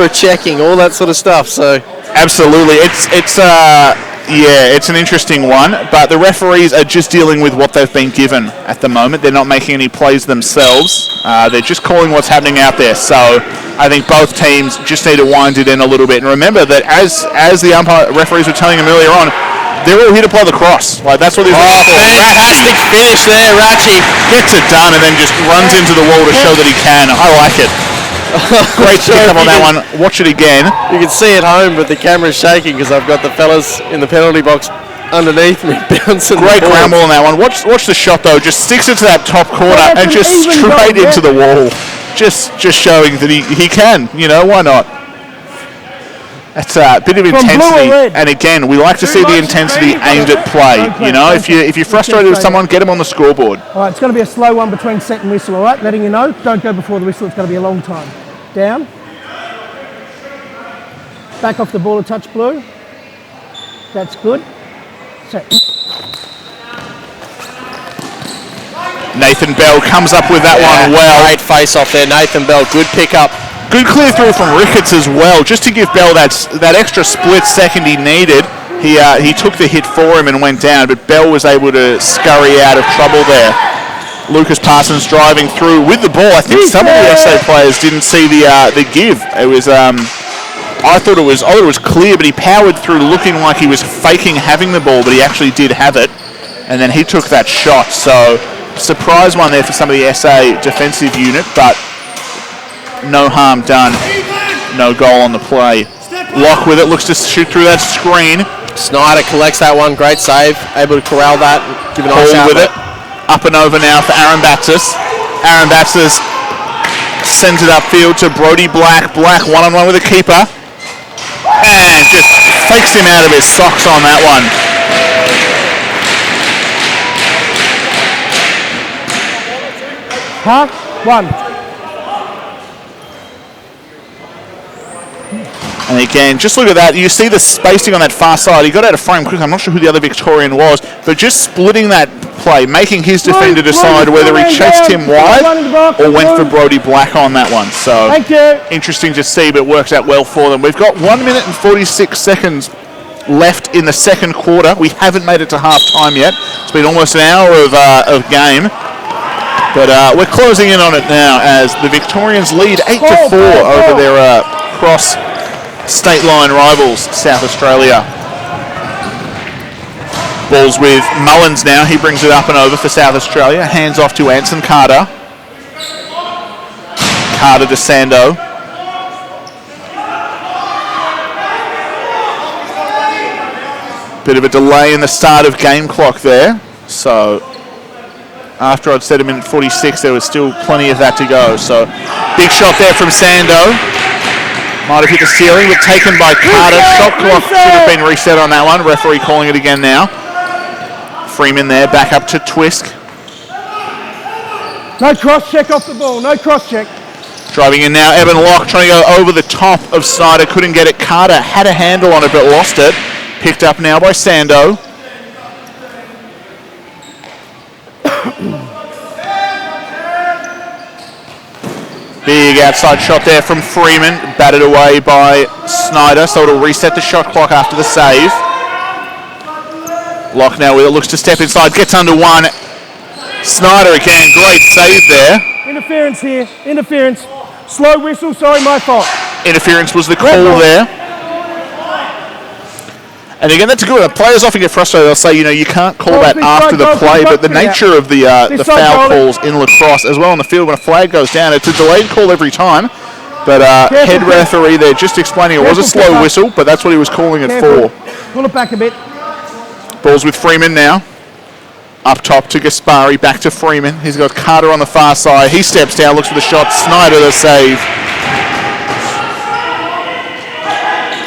checking, all that sort of stuff. So absolutely, it's an interesting one, but the referees are just dealing with what they've been given at the moment. They're not making any plays themselves. They're just calling what's happening out there. So I think both teams just need to wind it in a little bit. And remember that as the referees were telling them earlier on, they're all here to play lacrosse. Like, that's what they're for. Fantastic finish there, Ratchy. Gets it done and then just runs into the wall to show that he can. I like it. Great pick up on that one. Watch it again. You can see it home, but the camera's shaking because I've got the fellas in the penalty box underneath me bouncing. Great ground ball on that one. Watch the shot though. Just sticks it to that top corner and just straight into the wall. Just showing that he can. You know, why not? That's a bit of intensity, and again, we like to see the intensity aimed at play. You know, if you're frustrated with someone, get them on the scoreboard. All right, it's going to be a slow one between set and whistle. All right, letting you know. Don't go before the whistle. It's going to be a long time. Down. Back off the ball a touch, Blue. That's good. Set. Nathan Bell comes up with that one well. Great face off there, Nathan Bell. Good pickup. Good clear through from Ricketts as well, just to give Bell that extra split second he needed. He took the hit for him and went down, but Bell was able to scurry out of trouble there. Lucas Parsons driving through with the ball. I think some of the SA players didn't see the give. It was I thought it was clear, but he powered through looking like he was faking having the ball, but he actually did have it, and then he took that shot. So surprise one there for some of the SA defensive unit, but no harm done. No goal on the play. Lock with it, looks to shoot through that screen. Snyder collects that one, great save. Able to corral that, give it a nice Ball with it. Up and over now for Aaron Batsis. Aaron Batsis sends it upfield to Brody Black. Black one-on-one with the keeper. And just fakes him out of his socks on that one. Huh? One. And again, just look at that. You see the spacing on that far side. He got out of frame quick. I'm not sure who the other Victorian was, but just splitting that play, making his defender decide whether he chased him wide or went for Brody Black on that one. So interesting to see, but works out well for them. We've got 1 minute and 46 seconds left in the second quarter. We haven't made it to half time yet. It's been almost an hour of game. But we're closing in on it now as the Victorians lead 8-4 over their cross state line rivals, South Australia. Ball's with Mullins now. He brings it up and over for South Australia. Hands off to Anson Carter. Carter to Sando. Bit of a delay in the start of game clock there. So after I'd said a minute 46, there was still plenty of that to go. So big shot there from Sando. Might have hit the ceiling, but taken by Carter. Shot clock should have been reset on that one. Referee calling it again now. Freeman there, back up to Twisk. No cross check off the ball, no cross check. Driving in now, Evan Locke trying to go over the top of Snyder. Couldn't get it. Carter had a handle on it, but lost it. Picked up now by Sando. Big outside shot there from Freeman, batted away by Snyder, so it'll reset the shot clock after the save. Locke now with it, looks to step inside, gets under one. Snyder again, great save there. Interference here, interference. Slow whistle, sorry, my fault. Interference was the call there. And again, that's a good one. Players often get frustrated. They'll say, you know, you can't call that after the play, but the nature of the foul calls in lacrosse as well on the field, when a flag goes down, it's a delayed call every time. But head referee there just explaining it was a slow whistle, but that's what he was calling it for. Pull it back a bit. Ball's with Freeman now. Up top to Gaspari, back to Freeman. He's got Carter on the far side. He steps down, looks for the shot. Snyder the save.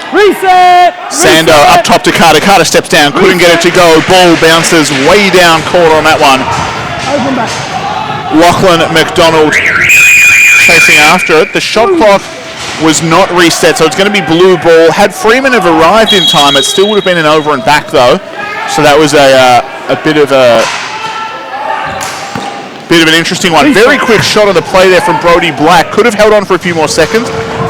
Reset! Sando up top to Carter. Carter steps down, couldn't get it to go. Ball bounces way down court on that one. Open back. Lachlan McDonald chasing after it. The shot clock was not reset, so it's going to be blue ball. Had Freeman have arrived in time, it still would have been an over and back though. So that was a bit of an interesting one. Very quick shot on the play there from Brody Black. Could have held on for a few more seconds.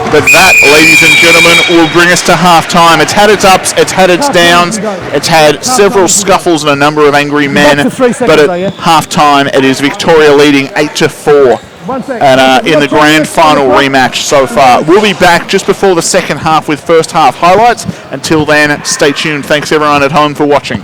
But that, ladies and gentlemen, will bring us to half-time. It's had its ups, it's had its downs, it's had several scuffles and a number of angry men. But at half-time, it is Victoria leading 8-4 1 sec. and in the grand final rematch so far. We'll be back just before the second half with first half highlights. Until then, stay tuned. Thanks everyone at home for watching.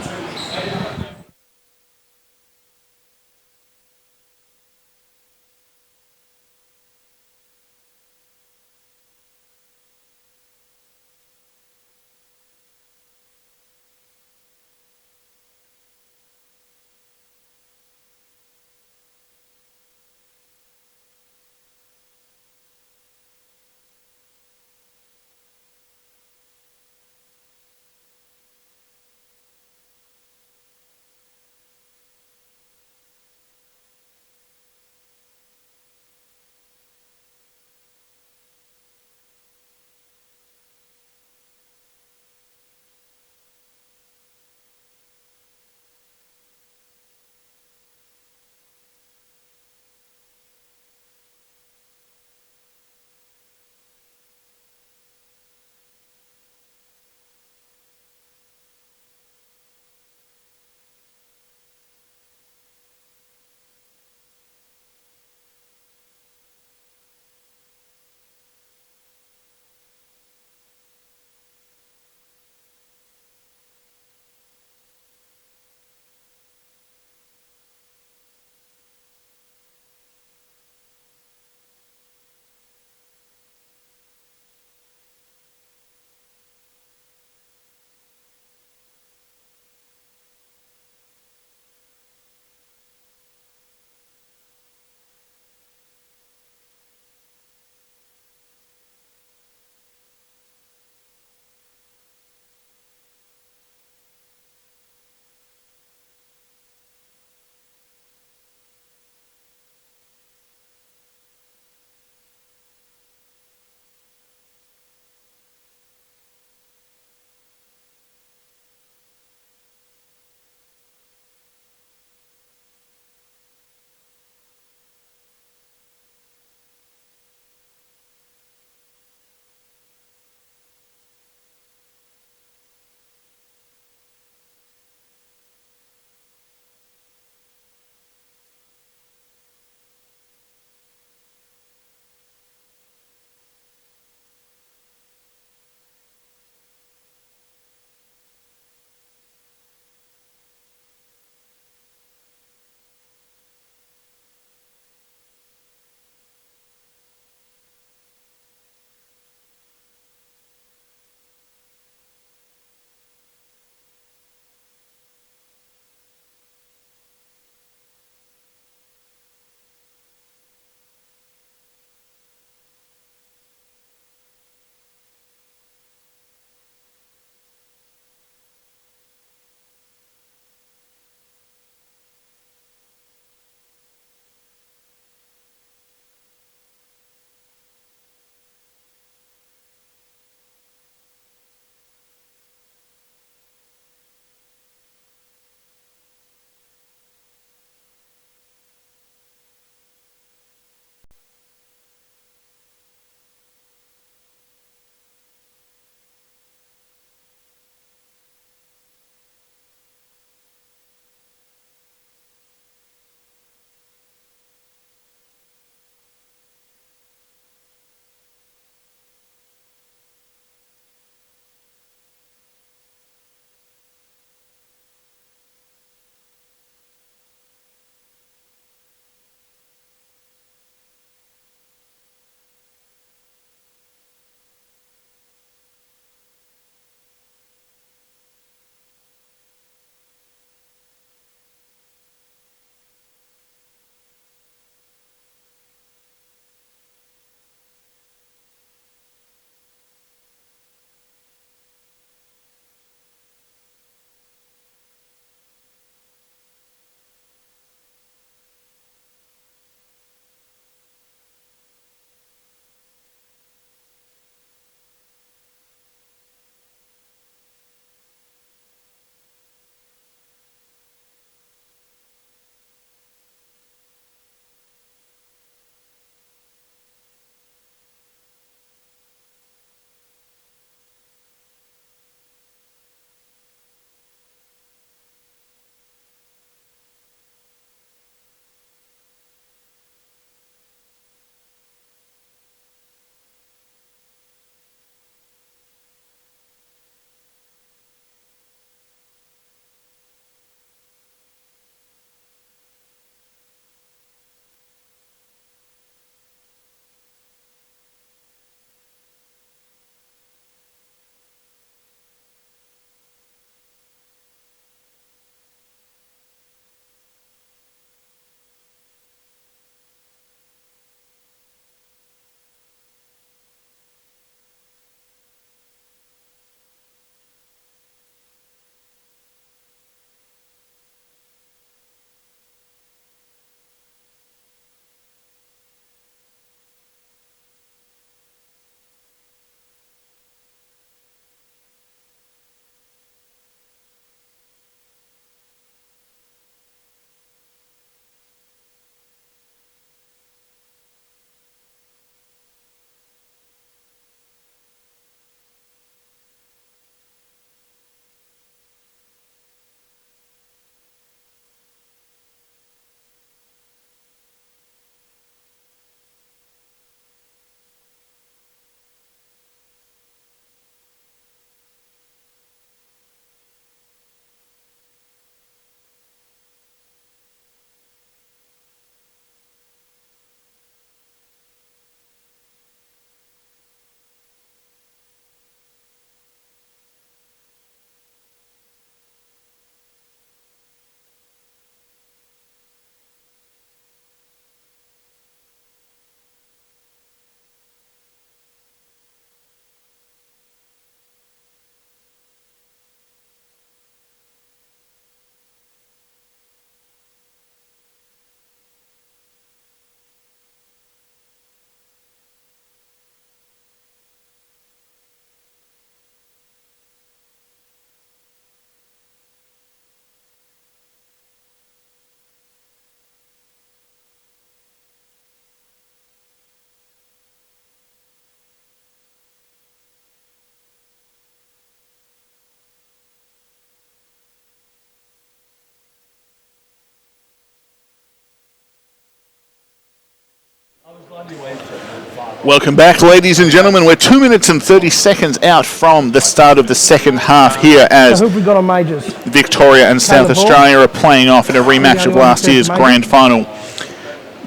Welcome back, ladies and gentlemen. We're 2 minutes and 30 seconds out from the start of the second half here as Who have we got on majors? Victoria and South Caleb Hall. Australia are playing off in a rematch of last year's grand final.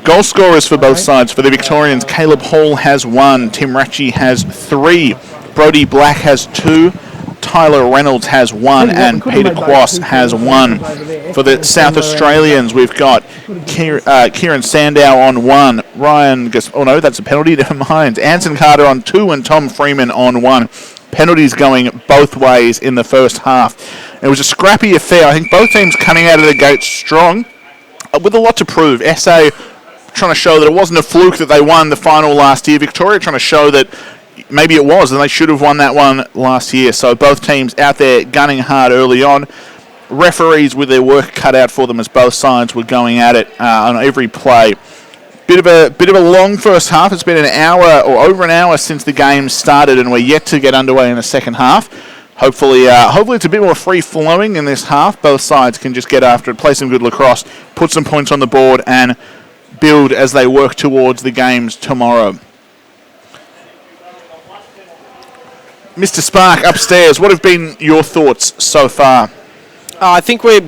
Goal scorers for both sides. For the Victorians, Caleb Hall has 1, Tim Ratchie has 3, Brody Black has 2, Tyler Reynolds has 1, and Peter Quass has 1. For the South Australians, we've got Kieran Sandow on 1, that's a penalty, never mind. Anson Carter on 2 and Tom Freeman on 1. Penalties going both ways in the first half. It was a scrappy affair. I think both teams coming out of the gate strong with a lot to prove. SA trying to show that it wasn't a fluke that they won the final last year. Victoria trying to show that maybe it was, and they should have won that one last year. So both teams out there gunning hard early on. Referees with their work cut out for them as both sides were going at it on every play. Bit of a long first half. It's been an hour or over an hour since the game started, and we're yet to get underway in the second half. Hopefully it's a bit more free-flowing in this half. Both sides can just get after it, play some good lacrosse, put some points on the board, and build as they work towards the games tomorrow. Mr. Spark, upstairs, what have been your thoughts so far? I think we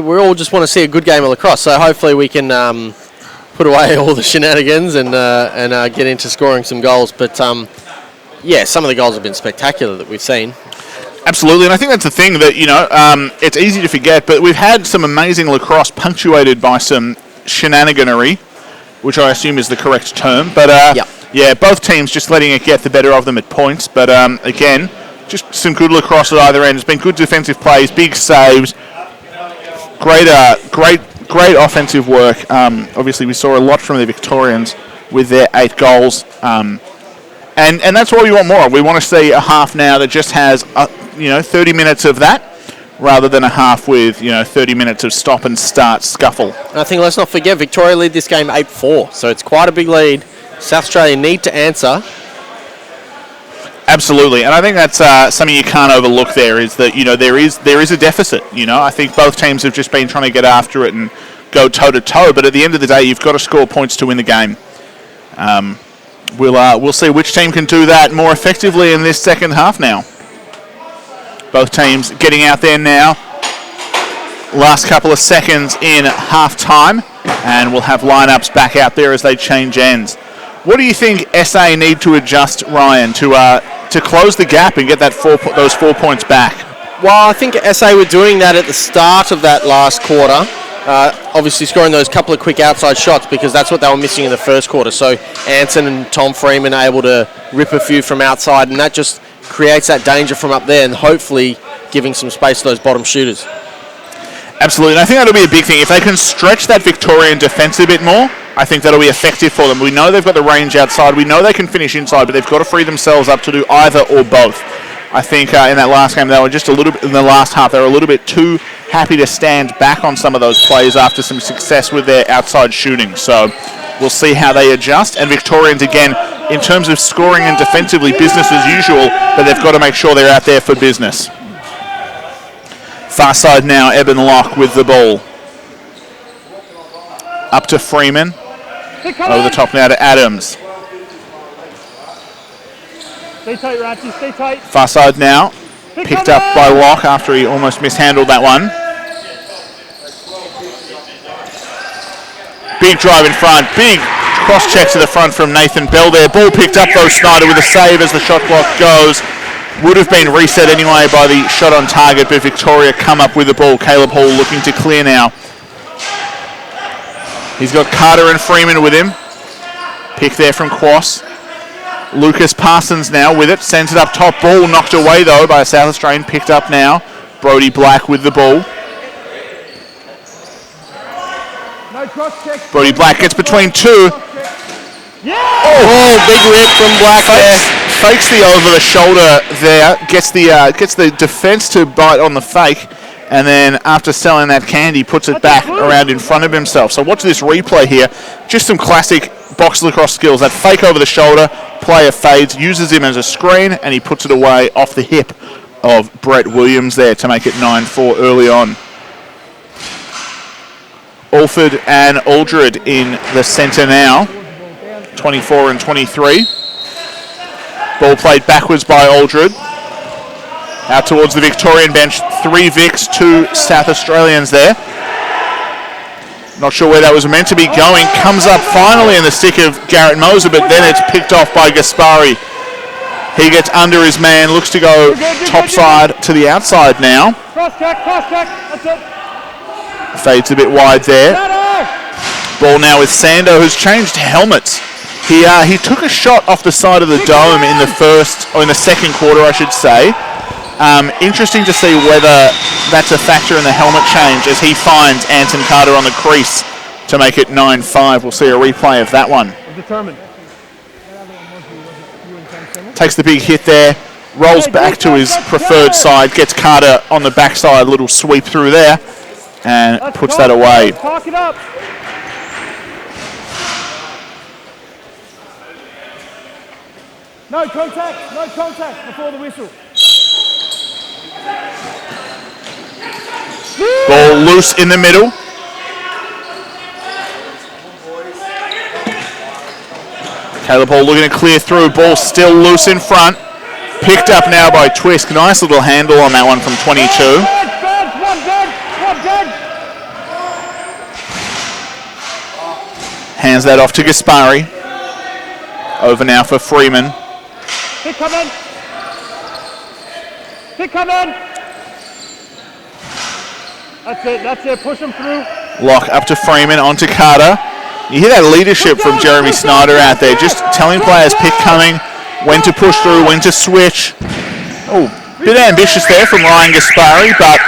all just want to see a good game of lacrosse, so hopefully we can put away all the shenanigans and get into scoring some goals. But, some of the goals have been spectacular that we've seen. Absolutely, and I think that's the thing that, it's easy to forget, but we've had some amazing lacrosse punctuated by some shenaniganery, which I assume is the correct term. But, both teams just letting it get the better of them at points. But, again, just some good lacrosse at either end. It's been good defensive plays, big saves, great offensive work. Obviously, we saw a lot from the Victorians with their 8 goals. And that's what we want more of. We want to see a half now that just has, 30 minutes of that, rather than a half with, 30 minutes of stop and start scuffle. And I think let's not forget, Victoria lead this game 8-4, so it's quite a big lead. South Australia need to answer. Absolutely, and I think that's something you can't overlook there is that, there is a deficit. I think both teams have just been trying to get after it and go toe-to-toe, but at the end of the day, you've got to score points to win the game. We'll see which team can do that more effectively in this second half now. Both teams getting out there now. Last couple of seconds in half-time, and we'll have lineups back out there as they change ends. What do you think SA need to adjust, Ryan, to close the gap and get those 4 points back? Well, I think SA were doing that at the start of that last quarter. Obviously scoring those couple of quick outside shots because that's what they were missing in the first quarter. So Anson and Tom Freeman are able to rip a few from outside, and that just creates that danger from up there and hopefully giving some space to those bottom shooters. Absolutely, and I think that'll be a big thing. If they can stretch that Victorian defence a bit more, I think that'll be effective for them. We know they've got the range outside. We know they can finish inside, but they've got to free themselves up to do either or both. I think in that last game, they were just a little bit, in the last half, they were a little bit too happy to stand back on some of those plays after some success with their outside shooting. So we'll see how they adjust. And Victorians, again, in terms of scoring and defensively, business as usual, but they've got to make sure they're out there for business. Far side now, Eben Locke with the ball. Up to Freeman. Over the top now to Adams. Stay tight, Ratchy, stay tight. Far side now. Picked up by Locke after he almost mishandled that one. Big drive in front. Big cross check to the front from Nathan Bell there. Ball picked up though, Snyder with a save as the shot clock goes. Would have been reset anyway by the shot on target, but Victoria come up with the ball. Caleb Hall looking to clear now. He's got Carter and Freeman with him. Pick there from Quass. Lucas Parsons now with it. Sends it up top. Ball knocked away though by a South Australian. Picked up now. Brody Black with the ball. Brody Black gets between two. Oh, big rip from Black there. Fakes the over the shoulder there. Gets the defence to bite on the fake. And then after selling that candy, puts it back around in front of himself. So watch this replay here. Just some classic box lacrosse skills. That fake over the shoulder, player fades, uses him as a screen, and he puts it away off the hip of Brett Williams there to make it 9-4 early on. Alford and Aldred in the centre now. 24 and 23. Ball played backwards by Aldred. Out towards the Victorian bench. 3 Vics, 2 South Australians there. Not sure where that was meant to be going. Comes up finally in the stick of Garrett Moser, but then it's picked off by Gaspari. He gets under his man, looks to go top side to the outside now. Cross check, that's it. Fades a bit wide there. Ball now with Sando, who's changed helmets. He took a shot off the side of the dome in the second quarter, I should say. Interesting to see whether that's a factor in the helmet change as he finds Anton Carter on the crease to make it 9-5. We'll see a replay of that one. Determined. Takes the big hit there, rolls back to his preferred side, gets Carter on the backside, little sweep through there, and puts that away. Talk it up. No contact before the whistle. Ball loose in the middle. Caleb Hall looking to clear through. Ball still loose in front. Picked up now by Twisk. Nice little handle on that one from 22. Hands that off to Gaspari. Over now for Freeman. Pick coming. That's it. Push him through. Lock up to Freeman, onto Carter. You hear that leadership from Jeremy Snyder out there, just telling players pick coming, when to push through, when to switch. Oh, bit ambitious there from Ryan Gaspari, but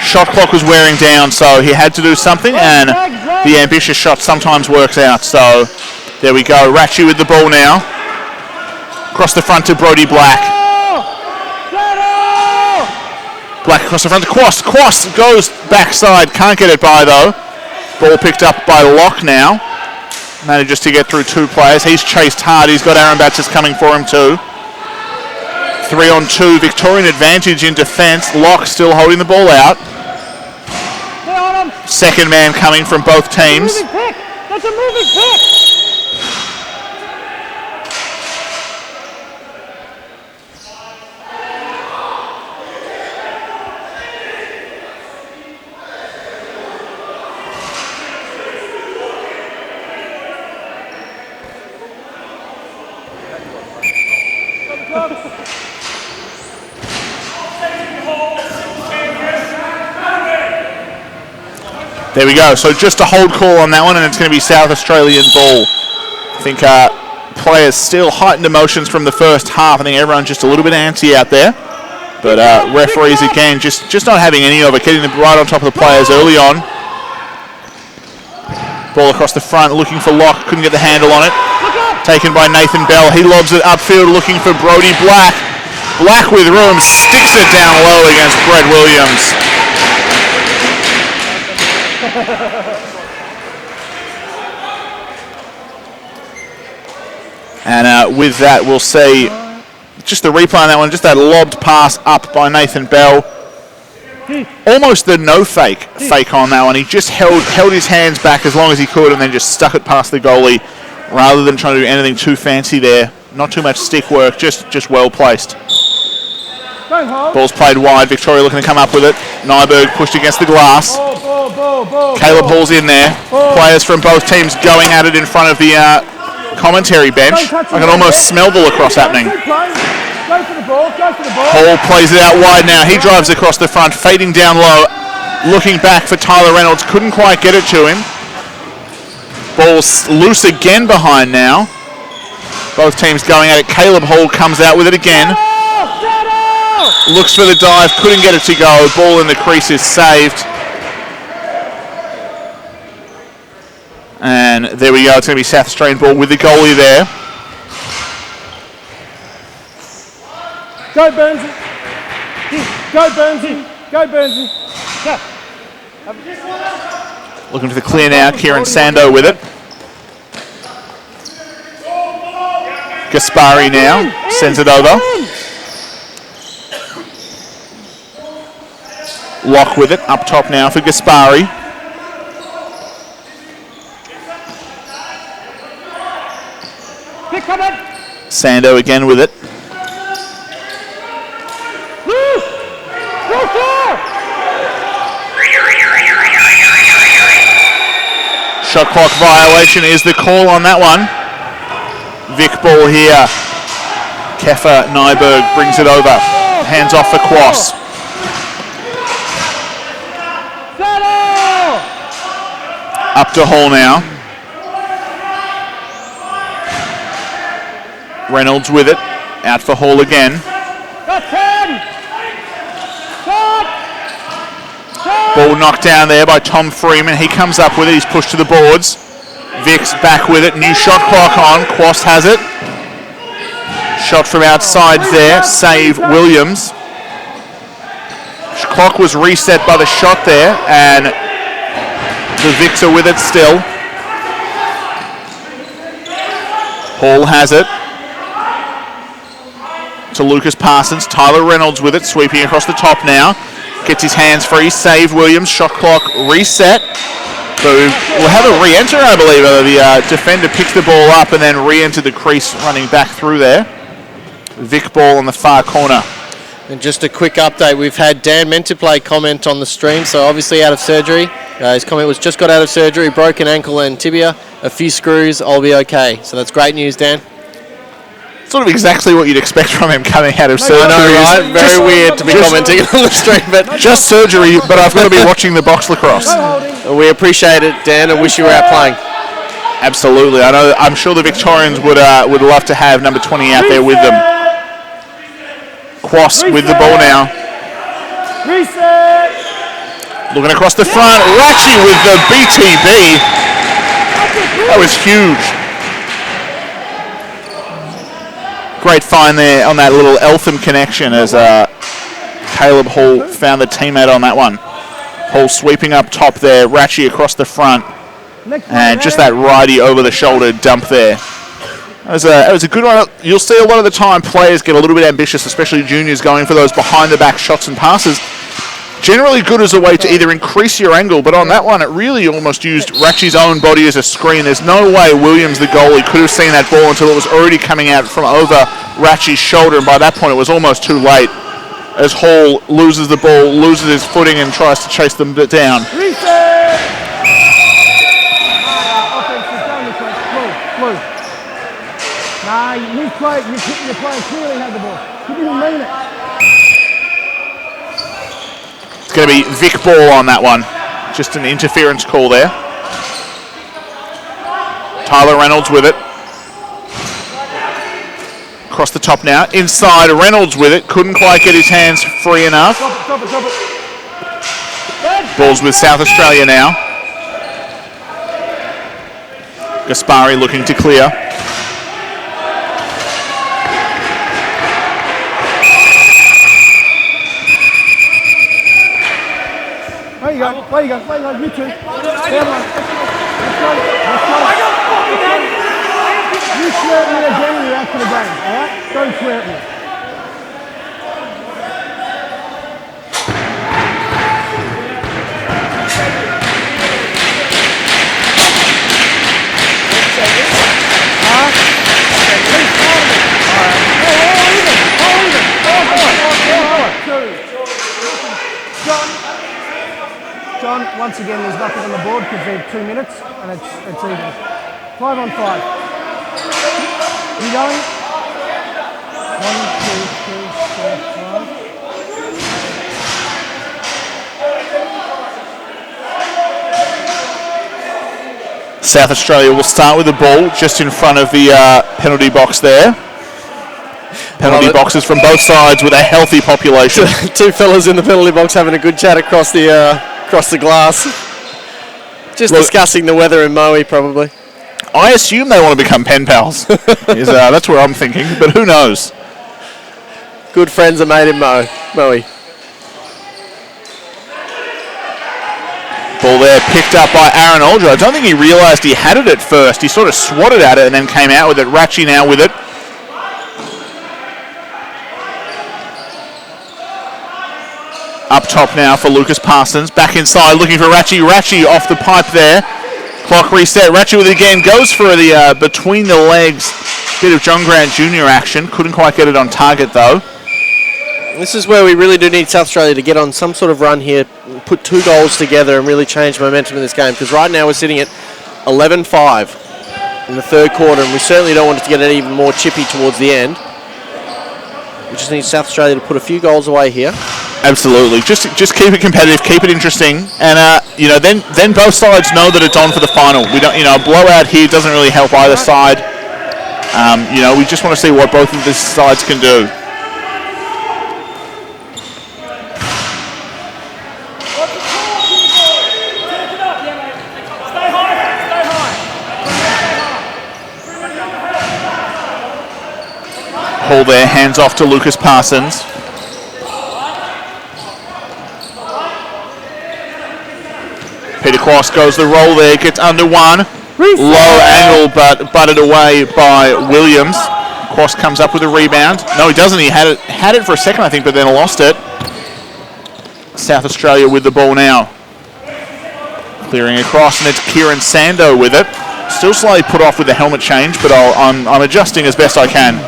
shot clock was wearing down, so he had to do something, and the ambitious shot sometimes works out. So there we go. Ratchie with the ball now. Across the front to Brody Black. Black across the front to Quast. Quast goes backside, can't get it by though. Ball picked up by Locke now. Manages to get through 2 players. He's chased hard. He's got Aaron Batsis coming for him too. 3-on-2, Victorian advantage in defence. Locke still holding the ball out. Second man coming from both teams. That's a moving pick. There we go. So just a hold call on that one, and it's going to be South Australian ball. I think players still heightened emotions from the first half. I think everyone's just a little bit antsy out there. But referees, again, just not having any of it, getting them right on top of the players early on. Ball across the front, looking for Locke. Couldn't get the handle on it. Taken by Nathan Bell. He lobs it upfield, looking for Brody Black. Black with room, sticks it down low against Brett Williams. And with that, we'll see just the replay on that one, just that lobbed pass up by Nathan Bell. Almost the no fake on that one. He just held his hands back as long as he could and then just stuck it past the goalie rather than trying to do anything too fancy there. Not too much stick work, just well placed. Ball's played wide. Victoria looking to come up with it. Nyberg pushed against the glass. Caleb Hall's in there. Players from both teams going at it in front of the commentary bench. I can almost smell the lacrosse happening. Hall plays it out wide now. He drives across the front, fading down low. Looking back for Tyler Reynolds. Couldn't quite get it to him. Ball's loose again behind now. Both teams going at it. Caleb Hall comes out with it again. Looks for the dive, couldn't get it to go. Ball in the crease is saved. And there we go. It's going to be South Australian ball with the goalie there. Go Burnsy. Go Burnsy. Go Burnsy. Yeah. Looking for the clear now. Kieran Sando with it. Gaspari now sends it over. Lock with it, up top now for Gaspari. Kick coming. Sando again with it. Loose. Shot clock violation is the call on that one. Vic ball here. Kefa Nyberg brings it over. Hands off for Quas. Up to Hall now. Reynolds with it. Out for Hall again. Ball knocked down there by Tom Freeman. He comes up with it. He's pushed to the boards. Vic's back with it. New shot clock on. Quas has it. Shot from outside there. Save Williams. Clock was reset by the shot there, and the Vics are with it still. Hall has it. To Lucas Parsons. Tyler Reynolds with it. Sweeping across the top now. Gets his hands free. Save Williams. Shot clock reset. So we'll have a re-enter, I believe. The defender picks the ball up and then re-enter the crease running back through there. Vic ball on the far corner. And just a quick update, we've had Dan Mentorplay comment on the stream, so obviously out of surgery. His comment was just got out of surgery, broken ankle and tibia, a few screws, I'll be okay. So that's great news, Dan. Sort of exactly what you'd expect from him coming out of surgery. I know, right? Very weird to be commenting on the stream, but just surgery, but I've got to be watching the box lacrosse. We appreciate it, Dan, and wish you were out playing. Absolutely. I'm sure the Victorians would love to have number 20 out there with them. Quas with the ball now. Reset. Looking across the front. Ratchy with the BTB. That was huge. Great find there on that little Eltham connection as Caleb Hall found the teammate on that one. Hall sweeping up top there. Ratchy across the front. And just that righty over the shoulder dump there. That was a good one. You'll see a lot of the time players get a little bit ambitious, especially juniors, going for those behind-the-back shots and passes. Generally good as a way to either increase your angle, but on that one it really almost used Ratchy's own body as a screen. There's no way Williams, the goalie, could have seen that ball until it was already coming out from over Ratchy's shoulder, and by that point it was almost too late as Hall loses the ball, loses his footing, and tries to chase them down. Nah, you play clearly had the ball. You didn't mean it. It's going to be Vic ball on that one. Just an interference call there. Tyler Reynolds with it. Across the top now. Inside, Reynolds with it. Couldn't quite get his hands free enough. Drop it. Ball's with South Australia now. Gaspari looking to clear. There you go, you two. Let's go. You swear at me again when you're after the game, alright? Don't swear at me. John, once again, there's nothing on the board because they're 2 minutes and it's even. 5 on 5. You going? 1, 2, 3, 4, 5. South Australia will start with the ball just in front of the penalty box there. Penalty boxes from both sides with a healthy population. Two fellas in the penalty box having a good chat across the glass. Just discussing the weather in Maui, probably. I assume they want to become pen pals. That's where I'm thinking, but who knows? Good friends are made in Maui. Ball there picked up by Aaron Aldridge. I don't think he realised he had it at first. He sort of swatted at it and then came out with it. Ratchy now with it. Up top now for Lucas Parsons. Back inside looking for Ratchy. Ratchy off the pipe there. Clock reset. Ratchet with it again. Goes for the between the legs bit of John Grant Jr. action. Couldn't quite get it on target though. This is where we really do need South Australia to get on some sort of run here, put 2 goals together and really change momentum in this game, because right now we're sitting at 11-5 in the third quarter, and we certainly don't want it to get even more chippy towards the end. We just need South Australia to put a few goals away here. Absolutely. Just keep it competitive, keep it interesting, and then both sides know that it's on for the final. We don't, a blowout here doesn't really help either side. We just want to see what both of these sides can do. Hall there, hands off to Lucas Parsons. Peter Cross goes the roll there, gets under one. Low angle, but butted away by Williams. Cross comes up with a rebound. No, he doesn't. He had it for a second, I think, but then lost it. South Australia with the ball now. Clearing across, and it's Kieran Sando with it. Still slightly put off with the helmet change, but I'm adjusting as best I can.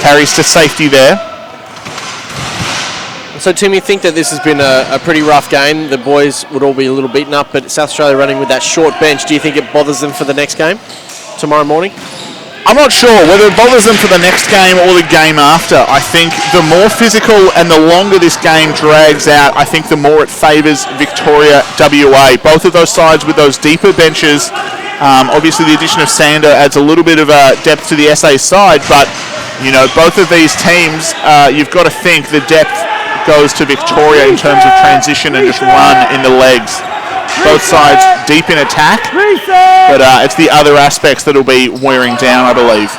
Carries to safety there. So, Tim, you think that this has been a pretty rough game? The boys would all be a little beaten up, but South Australia running with that short bench, do you think it bothers them for the next game tomorrow morning? I'm not sure whether it bothers them for the next game or the game after. I think the more physical and the longer this game drags out, I think the more it favours Victoria WA. Both of those sides with those deeper benches. Obviously, the addition of Sando adds a little bit of depth to the SA side, but both of these teams, you've got to think the depth goes to Victoria in terms of transition and just run in the legs. Both sides deep in attack, but it's the other aspects that'll be wearing down, I believe.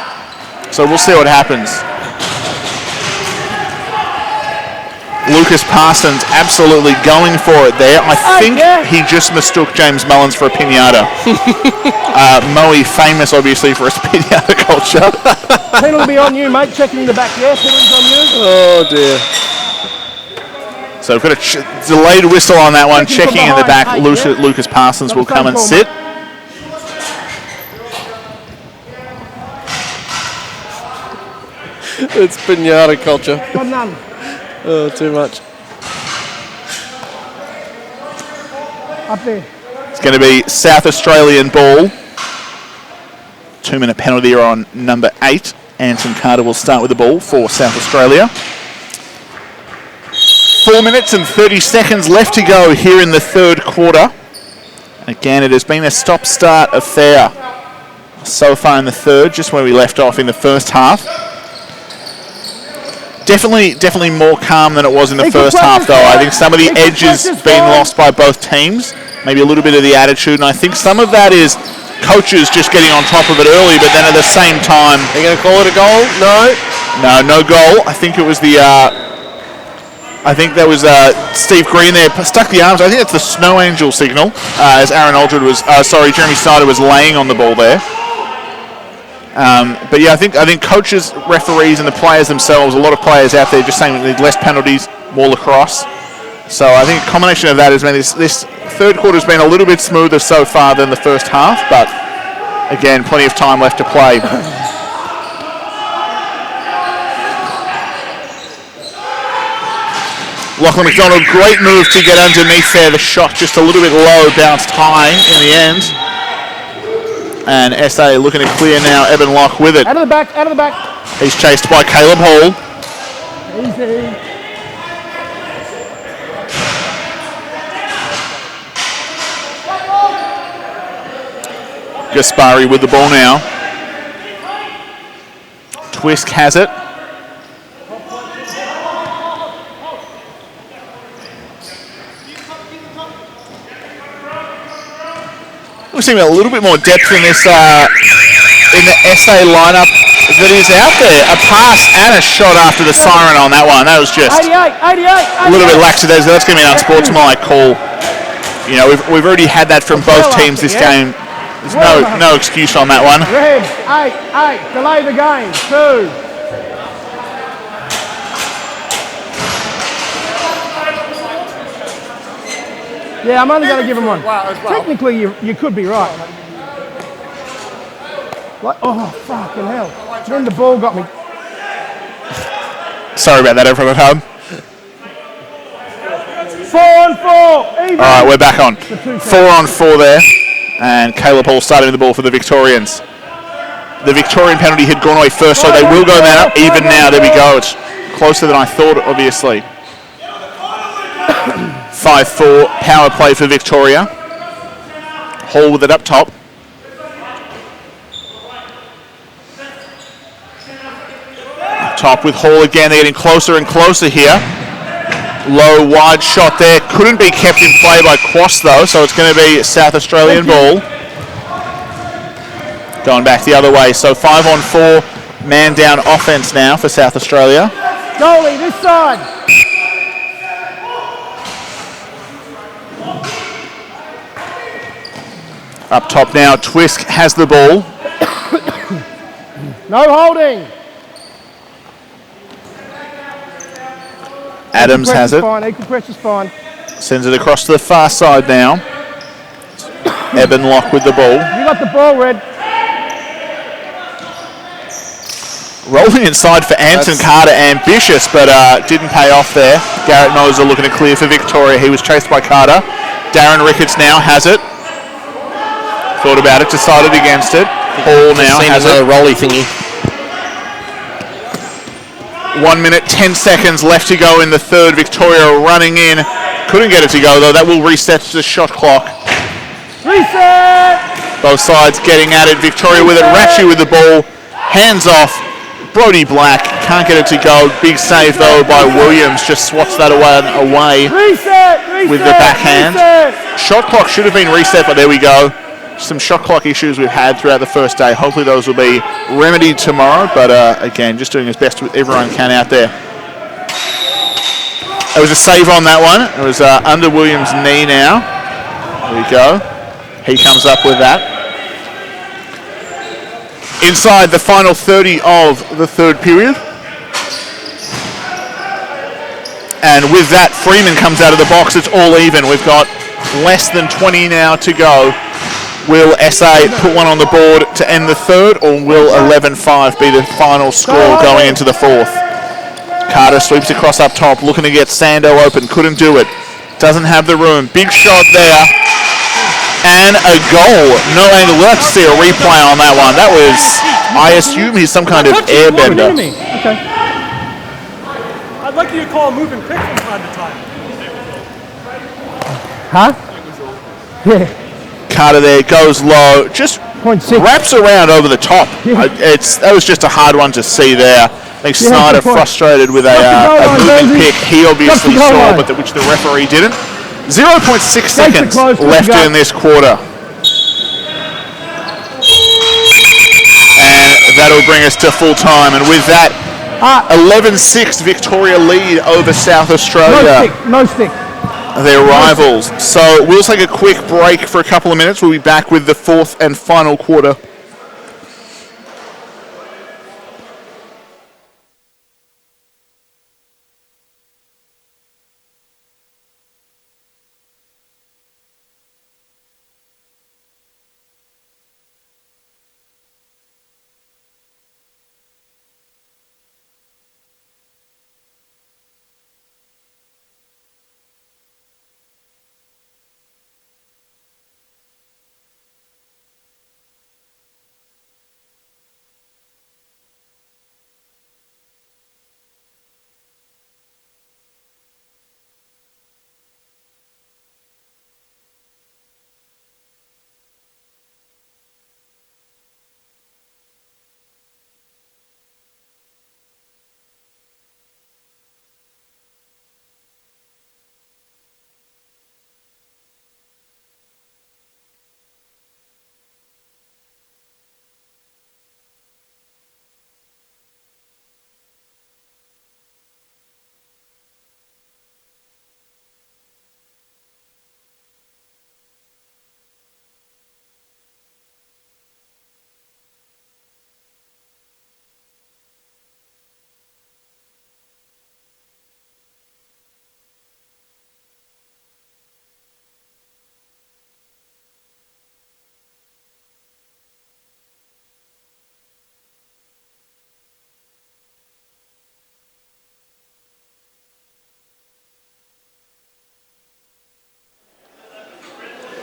So we'll see what happens. Lucas Parsons absolutely going for it there. I think he just mistook James Mullins for a pinata. Moe famous, obviously, for his pinata culture. Penalty on you, mate. Checking in the back, yeah? Penalty's on you. Oh, dear. So we've got a delayed whistle on that one. Checking in the back, Lucas Parsons will come and sit. It's pinata culture. Got none. Oh, too much. Up there. It's going to be South Australian ball. 2-minute penalty on number 8. Anson Carter will start with the ball for South Australia. 4 minutes and 30 seconds left to go here in the third quarter. Again, it has been a stop-start affair so far in the third, just where we left off in the first half. Definitely more calm than it was in the first half, though. I think some of the edges been lost by both teams, maybe a little bit of the attitude, and I think some of that is coaches just getting on top of it early, but then at the same time... Are you going to call it a goal? No goal. I think it was the... I think there was Steve Green there, stuck the arms. I think it's the Snow Angel signal, as Aaron Aldred was... Jeremy Snyder was laying on the ball there. But yeah, I think coaches, referees, and the players themselves, a lot of players out there just saying we need less penalties, more lacrosse. So I think a combination of that has meant this third quarter has been a little bit smoother so far than the first half, but again, plenty of time left to play. Lachlan McDonald, great move to get underneath there. The shot just a little bit low, bounced high in the end. And SA looking to clear now. Eben Locke with it. Out of the back. He's chased by Caleb Hall. Easy. Gaspari with the ball now. Twisk has it. We're seeing a little bit more depth in this in the SA lineup that is out there. A pass and a shot after the siren on that one. That was just 88. a little bit lackadaisical. That's going to be an unsportsmanlike call. We've already had that from both teams this game. There's no excuse on that one. Red, 8. Delay the game. 2. Yeah, I'm only going to give him one. Wow, as well. Technically, you could be right. Like, oh, fucking hell. Then the ball got me. Sorry about that, everyone at home. 4 on 4. Even. All right, we're back on. 4 on 4 there. And Caleb Hall starting the ball for the Victorians. The Victorian penalty had gone away first, so they will go now. Even now, there we go. It's closer than I thought, obviously. 5-4 power play for Victoria. Hall with it up top. Up top with Hall again. They're getting closer and closer here. Low, wide shot there. Couldn't be kept in play by Quast, though, so it's going to be South Australian ball. Going back the other way. So 5 on 4, man down offense now for South Australia. Goalie, this side. Up top now, Twisk has the ball. No holding. Adams has it. Fine. Equal pressure's fine. Sends it across to the far side now. Eben Locke with the ball. You got the ball, Red. Rolling inside for Anton Carter, ambitious, but didn't pay off there. Garrett Moser looking to clear for Victoria. He was chased by Carter. Darren Ricketts now has it. Thought about it, decided against it. Hall now has another it. rolly thingy. 1 minute, 10 seconds left to go in the third. Victoria running in. Couldn't get it to go, though. That will reset the shot clock. Reset! Both sides getting at it. Victoria with it. Ratchy with the ball. Hands off. Brody Black can't get it to go. Big save, though, by Williams. Just swats that away Reset! with the backhand. Shot clock should have been reset, but there we go. Some shot clock issues we've had throughout the first day. Hopefully those will be remedied tomorrow, but again, just doing as best everyone can out there. There was a save on that one. It was under Williams' knee now. There we go. He comes up with that. Inside the final 30 of the third period. And with that, Freeman comes out of the box. It's all even. We've got less than 20 now to go. Will SA put one on the board to end the third, or will 11-5 be the final score going into the fourth? Carter sweeps across up top, looking to get Sando open. Couldn't do it. Doesn't have the room. Big shot there. And a goal. No angle. We'll have to see a replay on that one. That was, I assume he's some kind of airbender. Okay. I'd like you to call a moving pick from time to time. Huh? Yeah. Carter there goes low. Just 0.6. wraps around over the top. That was just a hard one to see there. I think Snyder frustrated with a moving pick. He obviously saw, but which the referee didn't. 0.6 seconds left in this quarter. And that'll bring us to full time. And with that, 11-6 Victoria lead over South Australia. No stick. Their rivals. So we'll take a quick break for a couple of minutes. We'll be back with the fourth and final quarter.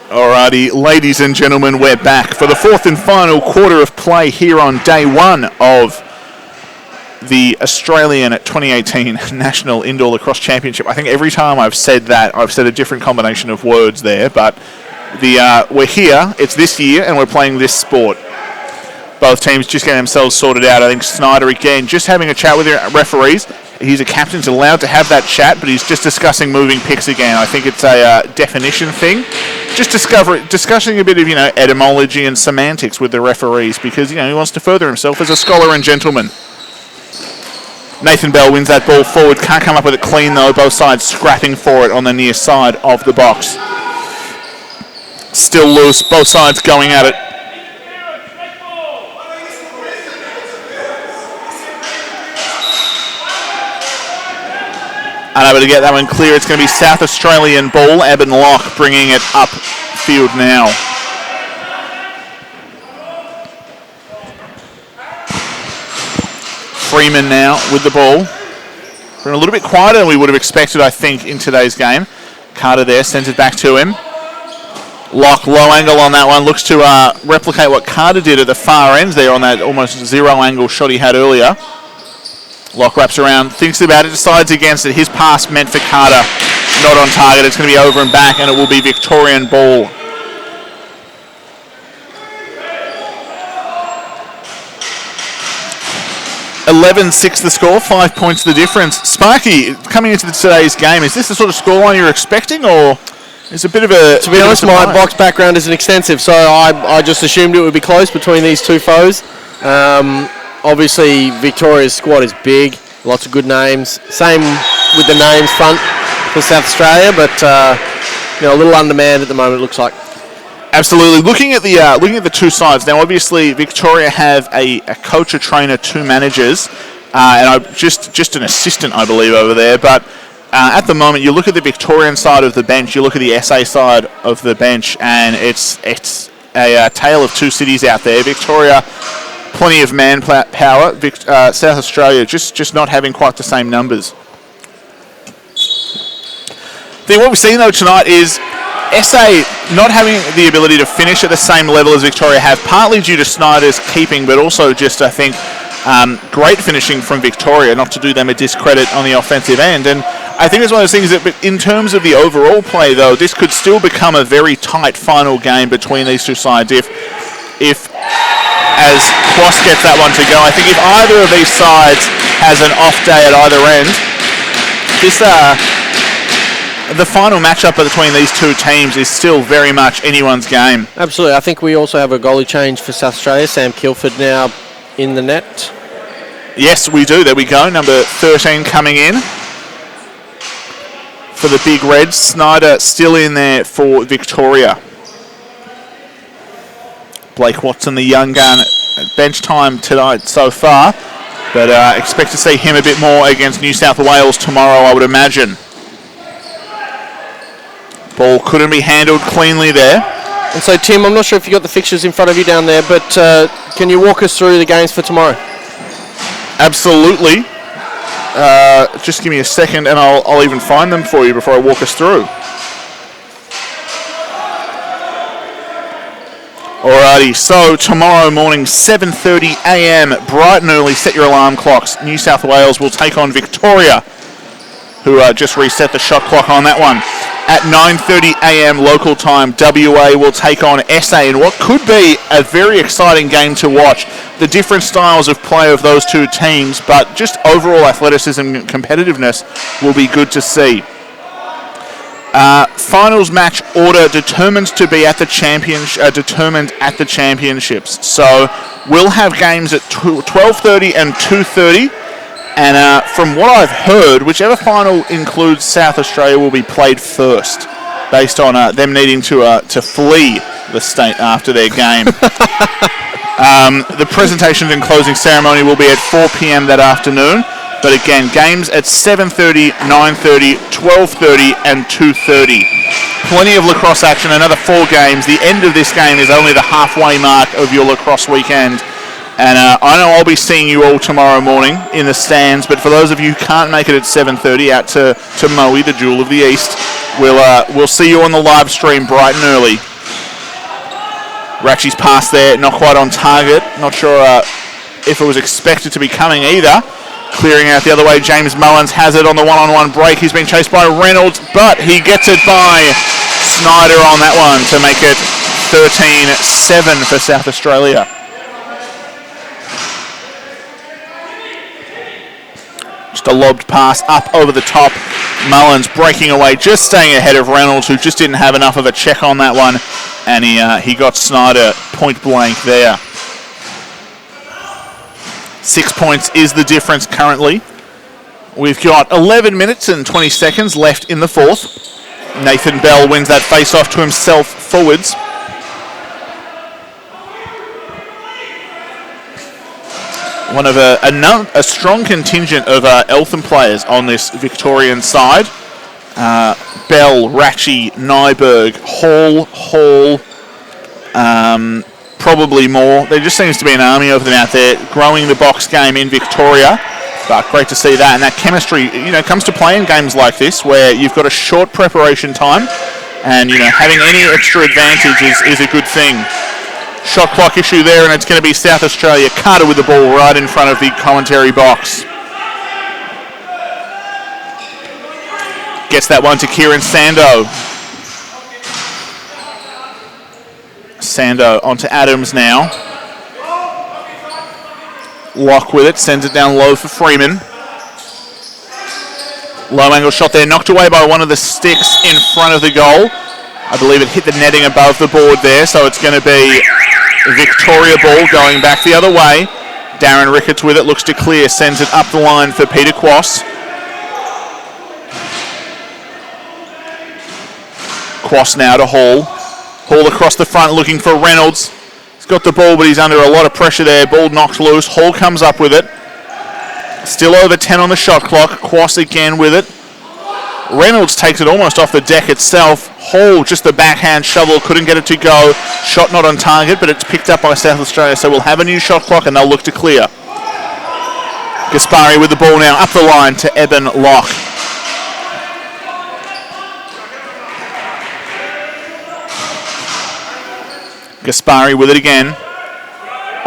Alrighty, ladies and gentlemen, we're back for the fourth and final quarter of play here on day one of the Australian 2018 National Indoor Lacrosse Championship. I think every time I've said that, I've said a different combination of words there, but we're here, it's this year, and we're playing this sport. Both teams just getting themselves sorted out. I think Snyder, again, just having a chat with the referees. He's a captain, he's allowed to have that chat, but he's just discussing moving picks again. I think it's a definition thing. Just discussing a bit of, etymology and semantics with the referees because, he wants to further himself as a scholar and gentleman. Nathan Bell wins that ball forward. Can't come up with it clean, though. Both sides scrapping for it on the near side of the box. Still loose. Both sides going at it. Unable to get that one clear. It's going to be South Australian ball. Eben Locke bringing it upfield now. Freeman now with the ball. Been a little bit quieter than we would have expected, I think, in today's game. Carter there sends it back to him. Locke, low angle on that one. Looks to replicate what Carter did at the far ends there on that almost zero angle shot he had earlier. Locke wraps around, thinks about it, decides against it. His pass meant for Carter, not on target. It's going to be over and back, and it will be Victorian ball. (11-6) the score, 5 points the difference. Sparky, coming into today's game, is this the sort of scoreline you're expecting, or is it a bit of a... To be honest, my box background isn't extensive, so I just assumed it would be close between these two foes. Obviously, Victoria's squad is big, lots of good names. Same with the names front for South Australia, but a little undermanned at the moment, it looks like. Absolutely. Looking at the two sides now, obviously Victoria have a coach, a trainer, two managers, and just an assistant, I believe, over there. But at the moment, you look at the Victorian side of the bench, you look at the SA side of the bench, and it's a tale of two cities out there. Victoria, plenty of manpower. South Australia just not having quite the same numbers. What we've seen though tonight is SA not having the ability to finish at the same level as Victoria have, partly due to Snyder's keeping, but also just, I think, great finishing from Victoria, not to do them a discredit on the offensive end. And I think it's one of those things that, in terms of the overall play, though, this could still become a very tight final game between these two sides if as Kloss gets that one to go. I think if either of these sides has an off day at either end, the final matchup between these two teams is still very much anyone's game. Absolutely. I think we also have a goalie change for South Australia. Sam Kilford now in the net. Yes, we do. There we go. Number 13 coming in for the Big Reds. Snyder still in there for Victoria. Blake Watson, the young gun, bench time tonight so far, but expect to see him a bit more against New South Wales tomorrow, I would imagine. Ball couldn't be handled cleanly there. And so, Tim, I'm not sure if you got the fixtures in front of you down there, but can you walk us through the games for tomorrow? Absolutely. Just give me a second and I'll even find them for you before I walk us through. Alrighty, so tomorrow morning, 7:30 a.m, bright and early, set your alarm clocks. New South Wales will take on Victoria, who just reset the shot clock on that one. At 9:30 a.m. local time, WA will take on SA in what could be a very exciting game to watch. The different styles of play of those two teams, but just overall athleticism and competitiveness will be good to see. Finals match order determined at the championships. So we'll have games at 12:30 and 2:30. And from what I've heard, whichever final includes South Australia will be played first, based on them needing to flee the state after their game. The presentation and closing ceremony will be at 4 p.m. that afternoon. But again, games at 7:30, 9:30, 12:30, and 2:30. Plenty of lacrosse action, another 4 games. The end of this game is only the halfway mark of your lacrosse weekend. And I know I'll be seeing you all tomorrow morning in the stands, but for those of you who can't make it at 7:30 out to Moe, the Jewel of the East, we'll see you on the live stream bright and early Ratchie's pass there, not quite on target. Not sure if it was expected to be coming either. Clearing out the other way, James Mullins has it on the one-on-one break. He's been chased by Reynolds, but he gets it by Snyder on that one to make it 13-7 for South Australia. Just a lobbed pass up over the top. Mullins breaking away, just staying ahead of Reynolds, who just didn't have enough of a check on that one, and he got Snyder point blank there. 6 points is the difference currently. We've got 11 minutes and 20 seconds left in the fourth. Nathan Bell wins that face-off to himself forwards. One of a strong contingent of Eltham players on this Victorian side. Bell, Ratchie, Nyberg, Hall, probably more. There just seems to be an army of them out there growing the box game in Victoria. But great to see that. And that chemistry, comes to play in games like this where you've got a short preparation time and, having any extra advantage is a good thing. Shot clock issue there, and it's going to be South Australia. Carter with the ball right in front of the commentary box. Gets that one to Kieran Sando. Sando onto Adams now. Lock with it, sends it down low for Freeman. Low angle shot there, knocked away by one of the sticks in front of the goal. I believe it hit the netting above the board there, so it's going to be Victoria ball going back the other way. Darren Ricketts with it, looks to clear, sends it up the line for Peter Quass. Quass now to Hall. Hall across the front looking for Reynolds. He's got the ball, but he's under a lot of pressure there. Ball knocked loose. Hall comes up with it. Still over 10 on the shot clock. Quass again with it. Reynolds takes it almost off the deck itself. Hall, just the backhand shovel, couldn't get it to go. Shot not on target, but it's picked up by South Australia, so we'll have a new shot clock and they'll look to clear. Gaspari with the ball now up the line to Eben Locke. Gaspari with it again.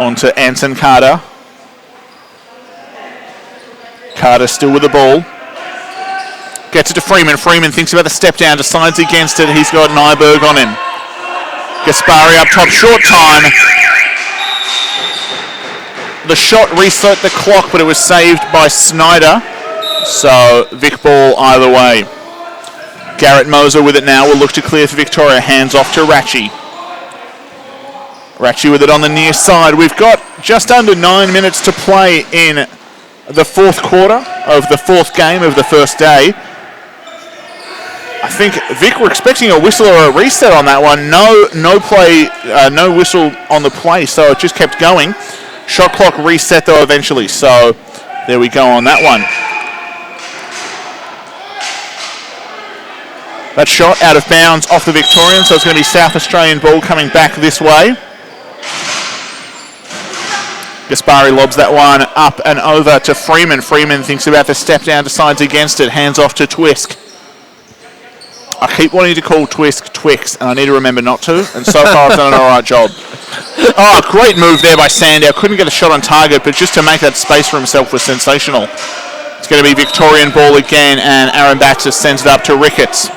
On to Anson Carter. Carter still with the ball. Gets it to Freeman. Freeman thinks about the step down, decides against it. He's got Nyberg on him. Gaspari up top, short time. The shot reset the clock, but it was saved by Snyder. So, Vic ball either way. Garrett Moser with it now. Will look to clear for Victoria. Hands off to Ratchie. Ratchie with it on the near side. We've got just under 9 minutes to play in the fourth quarter of the fourth game of the first day. I think Vic were expecting a whistle or a reset on that one. No play, no whistle on the play, so it just kept going. Shot clock reset though eventually, so there we go on that one. That shot out of bounds off the Victorian, so it's going to be South Australian ball coming back this way. Gaspari lobs that one up and over to Freeman. Freeman thinks about the step down, decides against it, hands off to Twisk. I keep wanting to call Twisk Twix, and I need to remember not to, and so far I've done an alright job. Oh, great move there by Sandow. Couldn't get a shot on target, but just to make that space for himself was sensational. It's going to be Victorian ball again, and Aaron Baxter sends it up to Ricketts.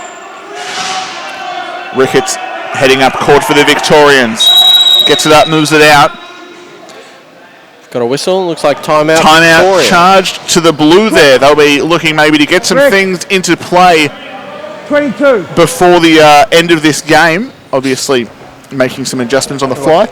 Ricketts heading up court for the Victorians. Gets it up, moves it out. Got a whistle, looks like timeout. Timeout Victoria. charged to the blue there. They'll be looking maybe to get some things into play 22. before the end of this game. Obviously making some adjustments on the fly.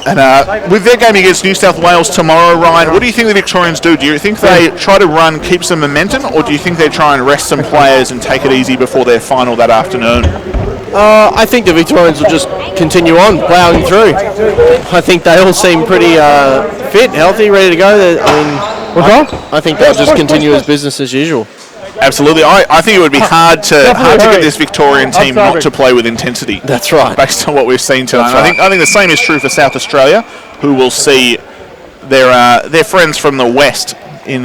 And with their game against New South Wales tomorrow, Ryan, what do you think the Victorians do? Do you think they try to run, keep some momentum, or do you think they try and rest some players and take it easy before their final that afternoon? I think the Victorians will just continue on ploughing through. I think they all seem pretty fit, healthy, ready to go. I think they'll just continue as business as usual. Absolutely. I think it would be hard to get this Victorian team not to play with intensity. That's right. Based on what we've seen tonight. Right. I think the same is true for South Australia, who will see their friends from the West in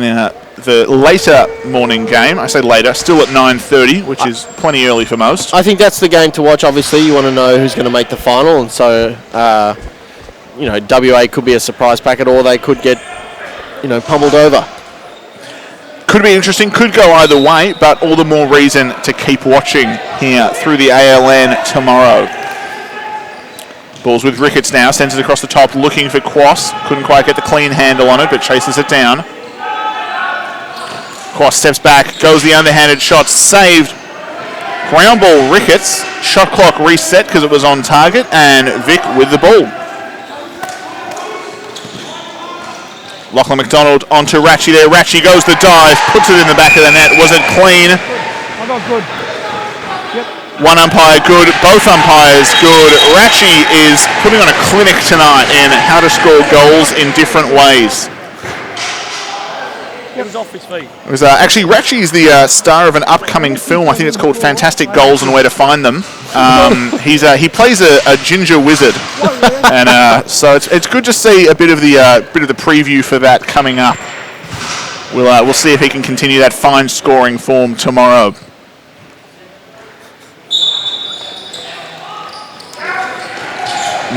the later morning game. I say later, still at 9:30, which is plenty early for most. I think that's the game to watch. Obviously, you want to know who's going to make the final, and so WA could be a surprise packet, or they could get pummeled over. Could be interesting, could go either way, but all the more reason to keep watching here through the ALN tomorrow. Ball's with Ricketts now, sends it across the top, looking for Quass. Couldn't quite get the clean handle on it, but chases it down. Quass steps back, goes the underhanded shot, saved. Ground ball, Ricketts. Shot clock reset because it was on target, and Vic with the ball. Lachlan McDonald onto Ratchie there. Ratchie goes the dive, puts it in the back of the net. Was it clean? I got good. Yep. One umpire good, both umpires good. Ratchie is putting on a clinic tonight in how to score goals in different ways. It was off his feet. It was actually Ratchie is the star of an upcoming film. I think it's called Fantastic Goals and Where to Find Them. He plays a ginger wizard, and so it's good to see a bit of the preview for that coming up. We'll see if he can continue that fine scoring form tomorrow.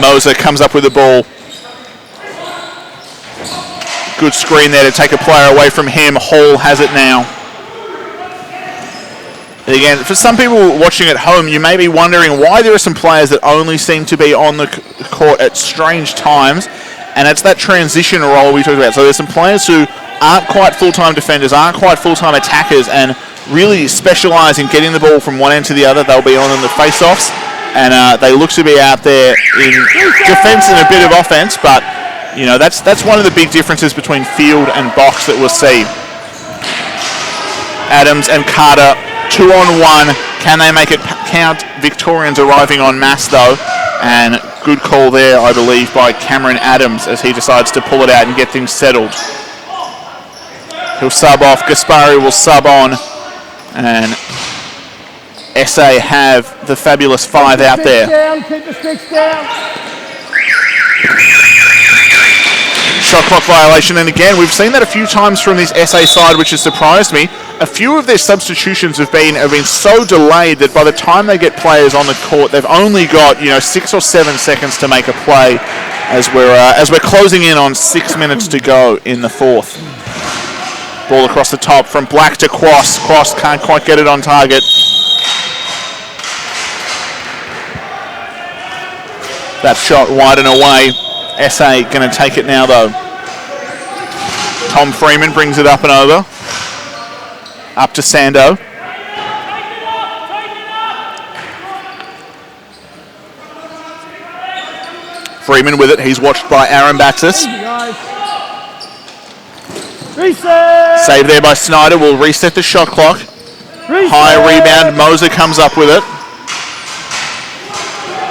Moser comes up with the ball. Good screen there to take a player away from him. Hall has it now. And again, for some people watching at home, you may be wondering why there are some players that only seem to be on the court at strange times, and it's that transition role we talked about. So there's some players who aren't quite full-time defenders, aren't quite full-time attackers, and really specialise in getting the ball from one end to the other. They'll be on in the face-offs, and they look to be out there in defence and a bit of offence, but that's one of the big differences between field and box that we'll see. Adams and Carter, 2-on-1. Can they make it count? Victorians arriving en masse though, and good call there, I believe, by Cameron Adams as he decides to pull it out and get things settled. He'll sub off. Gaspari will sub on, and SA have the fabulous 5 out there. Keep the sticks down. Shot clock violation, and again, we've seen that a few times from this SA side, which has surprised me. A few of their substitutions have been so delayed that by the time they get players on the court, they've only got 6 or 7 seconds to make a play, as we're closing in on 6 minutes to go in the fourth. Ball across the top from Black to Quass. Quass can't quite get it on target. That shot wide and away. SA going to take it now though. Tom Freeman brings it up and over. Up to Sando. Freeman with it. He's watched by Aaron Baxis. Reset. Save there by Snyder. Will reset the shot clock. Reset. High rebound. Moser comes up with it.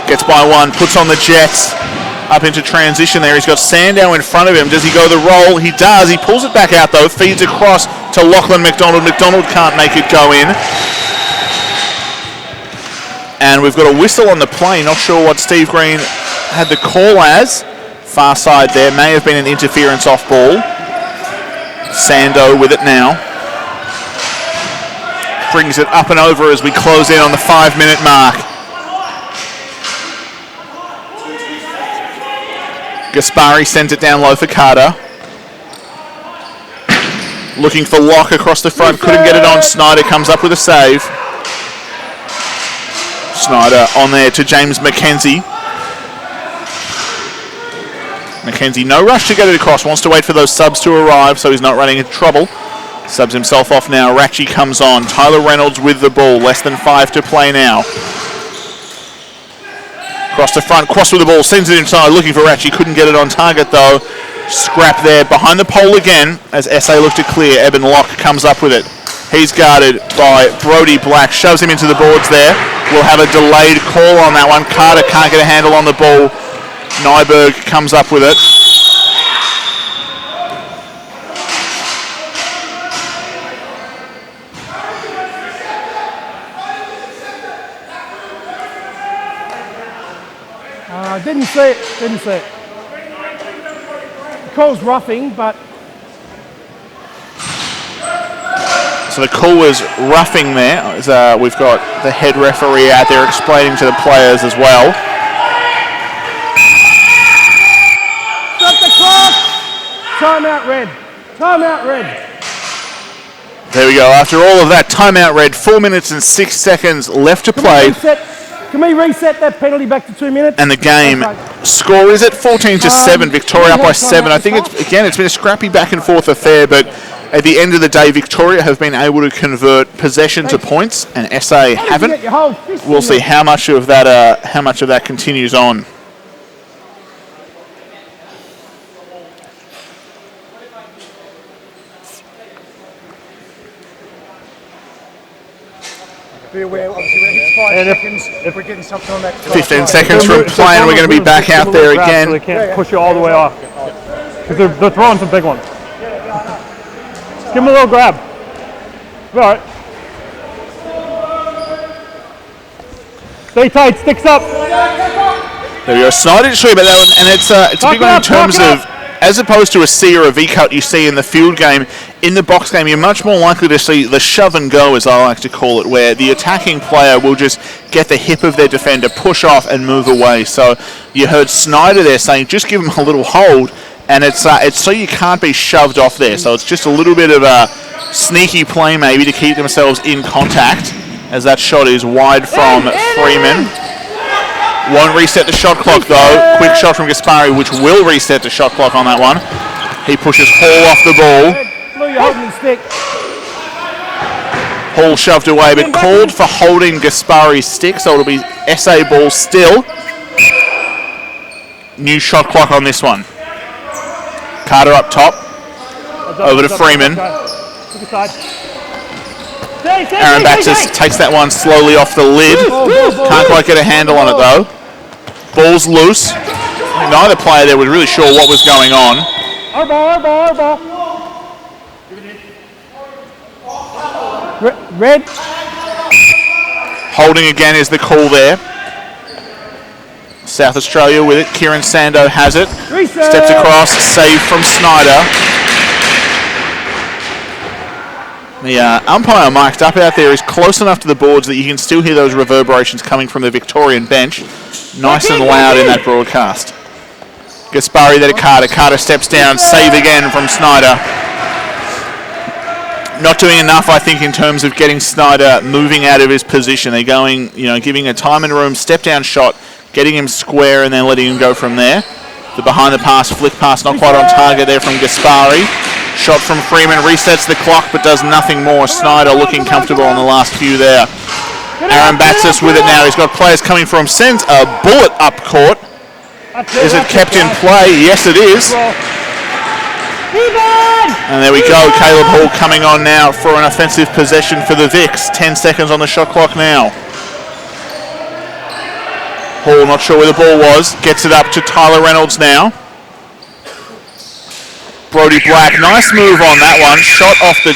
Gets by one. Puts on the Jets. Up into transition there. He's got Sandow in front of him. Does he go the roll? He does. He pulls it back out though. Feeds across to Lachlan McDonald. McDonald can't make it go in. And we've got a whistle on the play. Not sure what Steve Green had the call as. Far side there. May have been an interference off ball. Sando with it now. Brings it up and over as we close in on the 5-minute mark. Gaspari sends it down low for Carter. Looking for Locke across the front. Couldn't get it on. Snyder comes up with a save. Snyder on there to James McKenzie. McKenzie, no rush to get it across. Wants to wait for those subs to arrive so he's not running into trouble. Subs himself off now. Ratchie comes on. Tyler Reynolds with the ball. Less than 5 to play now. Across the front, Cross with the ball, sends it inside, looking for Ratchie, couldn't get it on target though. Scrap there, behind the pole again, as SA look to clear. Eben Locke comes up with it. He's guarded by Brody Black, shoves him into the boards there. We'll have a delayed call on that one. Carter can't get a handle on the ball. Nyberg comes up with it. Didn't see it. The call's roughing, but So the call was roughing there. We've got the head referee out there explaining to the players as well. Stop the clock! Timeout red. Timeout red. There we go. After all of that, timeout red. 4 minutes and 6 seconds left to play. Can we reset that penalty back to 2 minutes? And the game score is at 14-7. Victoria up by 7. I think it's been a scrappy back and forth affair, but at the end of the day, Victoria have been able to convert possession to points, and SA haven't. We'll see how much of that continues on. Be aware, obviously, when it hits 5 seconds, if we're getting something on that. 15 seconds from play, and we're going to be back out there again. So they can't push you all the way off. Because they're throwing some big ones. Just give them a little grab. All right. Stay tight, sticks up. There we go. Snyder just about that one, and it's a big one in terms of, as opposed to a C or a V cut you see in the field game, in the box game you're much more likely to see the shove and go, as I like to call it, where the attacking player will just get the hip of their defender, push off and move away. So you heard Snyder there saying just give him a little hold, and it's so you can't be shoved off there. So it's just a little bit of a sneaky play maybe to keep themselves in contact, as that shot is wide from Freeman. Won't reset the shot clock though. Quick shot from Gaspari, which will reset the shot clock on that one. He pushes Hall off the ball. Hall shoved away, but called for holding Gaspari's stick, so it'll be SA ball still. New shot clock on this one. Carter up top. Over to Freeman. Aaron Baxter takes that one slowly off the lid. Can't quite get a handle on it though. Ball's loose. Neither player there was really sure what was going on. Our ball. Red. Holding again is the call there. South Australia with it. Kieran Sando has it. Steps across. Save from Snyder. The umpire mic'd up out there is close enough to the boards that you can still hear those reverberations coming from the Victorian bench. Nice and loud in that broadcast. Gaspari there to Carter. Carter steps down. Save again from Snyder. Not doing enough, I think, in terms of getting Snyder moving out of his position. They're going, giving a time and room step down shot, getting him square and then letting him go from there. The behind the pass, flick pass, not quite on target there from Gaspari. Shot from Freeman, resets the clock but does nothing more. Snyder looking comfortable on the last few there. Aaron Batsis with it now. He's got players coming for him. Sends a bullet up court. Is it kept in play? Yes, it is. And there we go. Caleb Hall coming on now for an offensive possession for the Vics. 10 seconds on the shot clock now. Hall not sure where the ball was. Gets it up to Tyler Reynolds now. Brody Black, nice move on that one. Shot off the...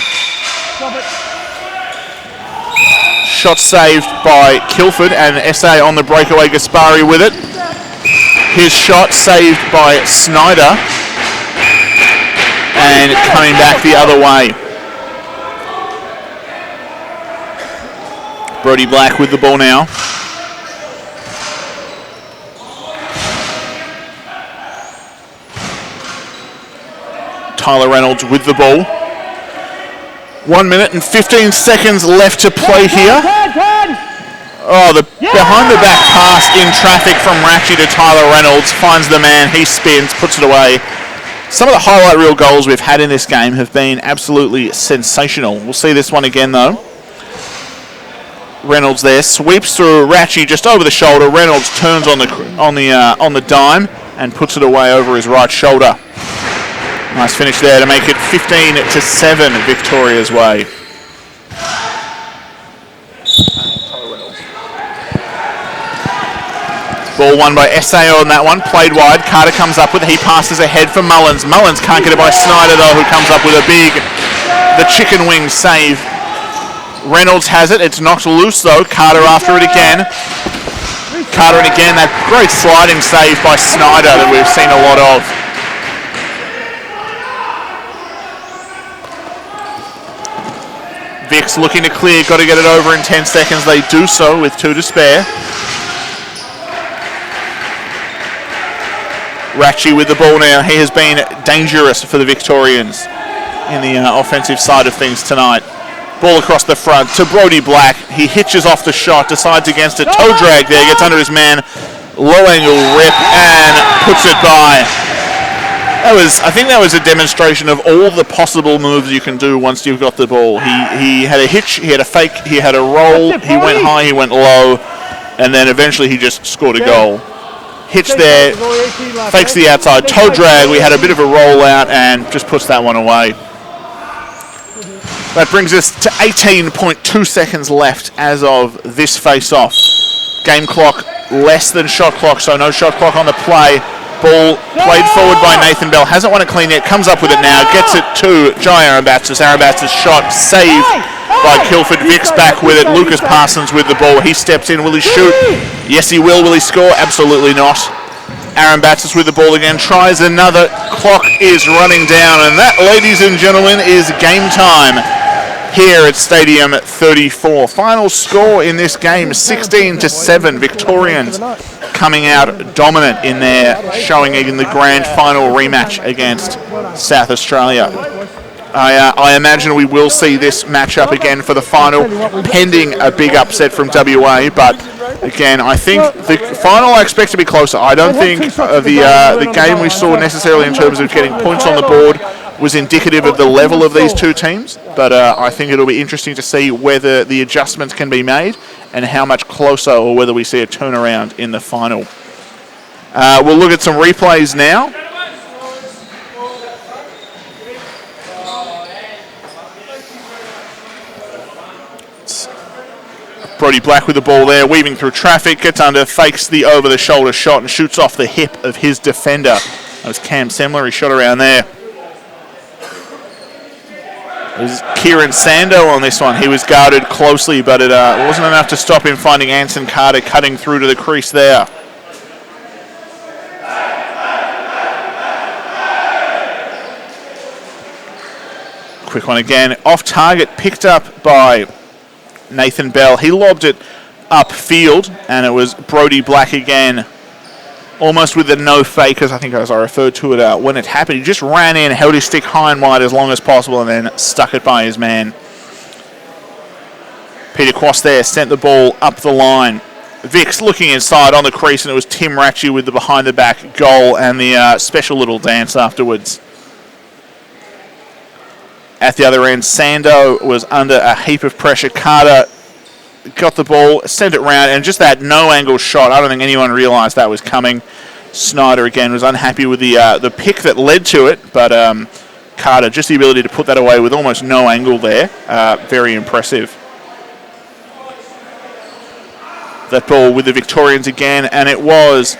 Shot saved by Kilford, and SA on the breakaway. Gaspari with it. His shot saved by Snyder. And coming back the other way. Brody Black with the ball now. Tyler Reynolds with the ball. 1 minute and 15 seconds left to play here. Oh, the behind the back pass in traffic from Ratchie to Tyler Reynolds. Finds the man, he spins, puts it away. Some of the highlight reel goals we've had in this game have been absolutely sensational. We'll see this one again though. Reynolds there, sweeps through Ratchie just over the shoulder. Reynolds turns on the dime and puts it away over his right shoulder. Nice finish there to make it 15-7 Victoria's way. Ball won by SA on that one, played wide. Carter comes up with it, he passes ahead for Mullins. Mullins can't get it by Snyder though, who comes up with the chicken wing save. Reynolds has it, it's knocked loose though. Carter after it again. Carter and again, that great sliding save by Snyder that we've seen a lot of. Vic's looking to clear, got to get it over in 10 seconds. They do so with 2 to spare. Ratchie with the ball now. He has been dangerous for the Victorians in the offensive side of things tonight. Ball across the front to Brody Black. He hitches off the shot, decides against it. Toe drag there, gets under his man. Low angle rip and puts it by. I think that was a demonstration of all the possible moves you can do once you've got the ball. He had a hitch, he had a fake, he had a roll, he went high, he went low, and then eventually he just scored a goal. Hitch there, fakes the outside, toe drag, we had a bit of a rollout and just puts that one away. That brings us to 18.2 seconds left as of this face-off. Game clock less than shot clock, so no shot clock on the play. Ball played forward by Nathan Bell, hasn't won it clean yet, comes up with it now, gets it to Jai Arambatsas. Arambatsas' shot saved by Kilford. Vic's back with it, Lucas Parsons with the ball, he steps in, will he shoot? Yes he will he score? Absolutely not. Arambatsas with the ball again, tries another, clock is running down, and that, ladies and gentlemen, is game time here at Stadium 34. Final score in this game, 16-7, Victorians coming out dominant in their showing in the grand final rematch against South Australia. I imagine we will see this matchup again for the final, pending a big upset from WA, but again, I think the final I expect to be closer. I don't think the game we saw necessarily in terms of getting points on the board was indicative of the level of these two teams, but I think it'll be interesting to see whether the adjustments can be made and how much closer, or whether we see a turnaround in the final. We'll look at some replays now. Brody Black with the ball there, weaving through traffic, gets under, fakes the over-the-shoulder shot and shoots off the hip of his defender. That was Cam Semler, he shot around there. It was Kieran Sando on this one. He was guarded closely, but it wasn't enough to stop him finding Anson Carter cutting through to the crease there. Quick one again, off target, picked up by Nathan Bell. He lobbed it upfield, and it was Brody Black again, almost with the no fakers, I think as I referred to it when it happened. He just ran in, held his stick high and wide as long as possible, and then stuck it by his man. Peter Quast there sent the ball up the line. Vic's looking inside on the crease, and it was Tim Ratchie with the behind-the-back goal and the special little dance afterwards. At the other end, Sando was under a heap of pressure. Carter got the ball, sent it round, and just that no-angle shot, I don't think anyone realised that was coming. Snyder, again, was unhappy with the pick that led to it, but Carter, just the ability to put that away with almost no angle there, very impressive. That ball with the Victorians again, and it was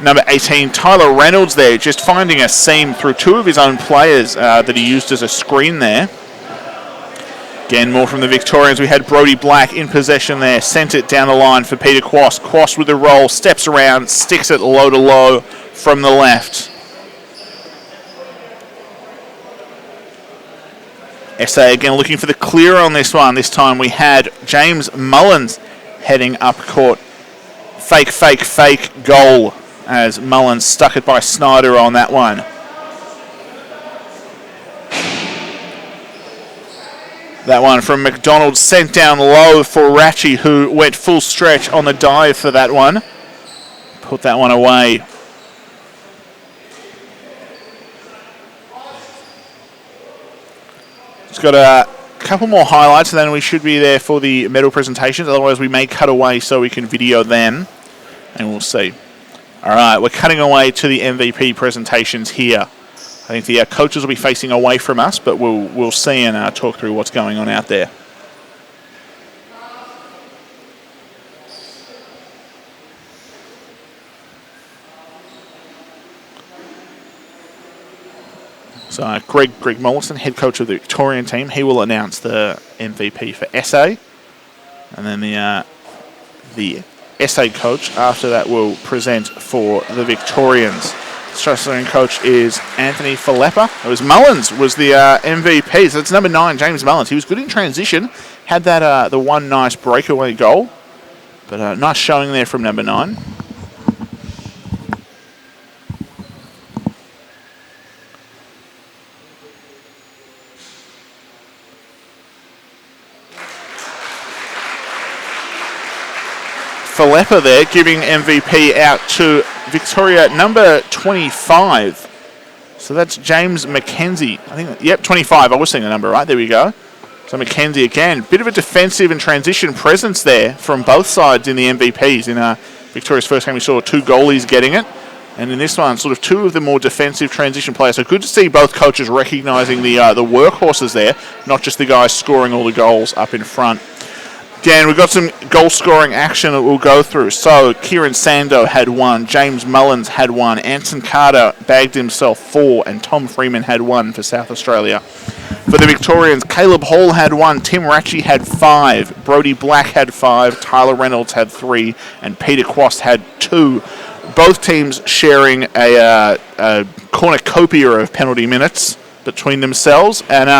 number 18, Tyler Reynolds there, just finding a seam through two of his own players that he used as a screen there. Again, more from the Victorians. We had Brody Black in possession there, sent it down the line for Peter Quast. Quast with the roll, steps around, sticks it low to low from the left. SA again looking for the clear on this one. This time we had James Mullins heading up court. Fake, fake, fake goal as Mullins stuck it by Snyder on that one. That one from McDonald sent down low for Ratchie, who went full stretch on the dive for that one. Put that one away. It's got a couple more highlights and then we should be there for the medal presentations. Otherwise we may cut away so we can video them and we'll see. All right, we're cutting away to the MVP presentations here. I think the coaches will be facing away from us, but we'll see and talk through what's going on out there. So Greg Mollison, head coach of the Victorian team, he will announce the MVP for SA, and then the SA coach after that will present for the Victorians. Australian coach is Anthony Filippa. It was Mullins was the MVP. So it's number 9, James Mullins. He was good in transition. Had that the one nice breakaway goal. But nice showing there from number 9. Filippa there giving MVP out to Victoria number 25. So that's James McKenzie. I think, yep, 25. I was saying the number right. There we go. So McKenzie again. Bit of a defensive and transition presence there from both sides in the MVPs. In Victoria's first game, we saw 2 goalies getting it. And in this one, sort of 2 of the more defensive transition players. So good to see both coaches recognising the workhorses there, not just the guys scoring all the goals up in front. Again, we've got some goal-scoring action that we'll go through. So, Kieran Sando had 1, James Mullins had 1, Anson Carter bagged himself 4, and Tom Freeman had 1 for South Australia. For the Victorians, Caleb Hall had 1, Tim Ratchie had 5, Brody Black had 5, Tyler Reynolds had 3, and Peter Quast had 2. Both teams sharing a cornucopia of penalty minutes between themselves. And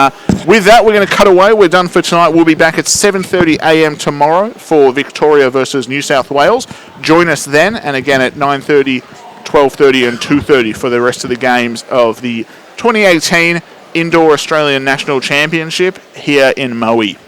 with that, we're going to cut away. We're done for tonight. We'll be back at 7:30 a.m. tomorrow for Victoria versus New South Wales. Join us then, and again at 9:30, 12:30 and 2:30 for the rest of the games of the 2018 Indoor Australian National Championship here in Maui.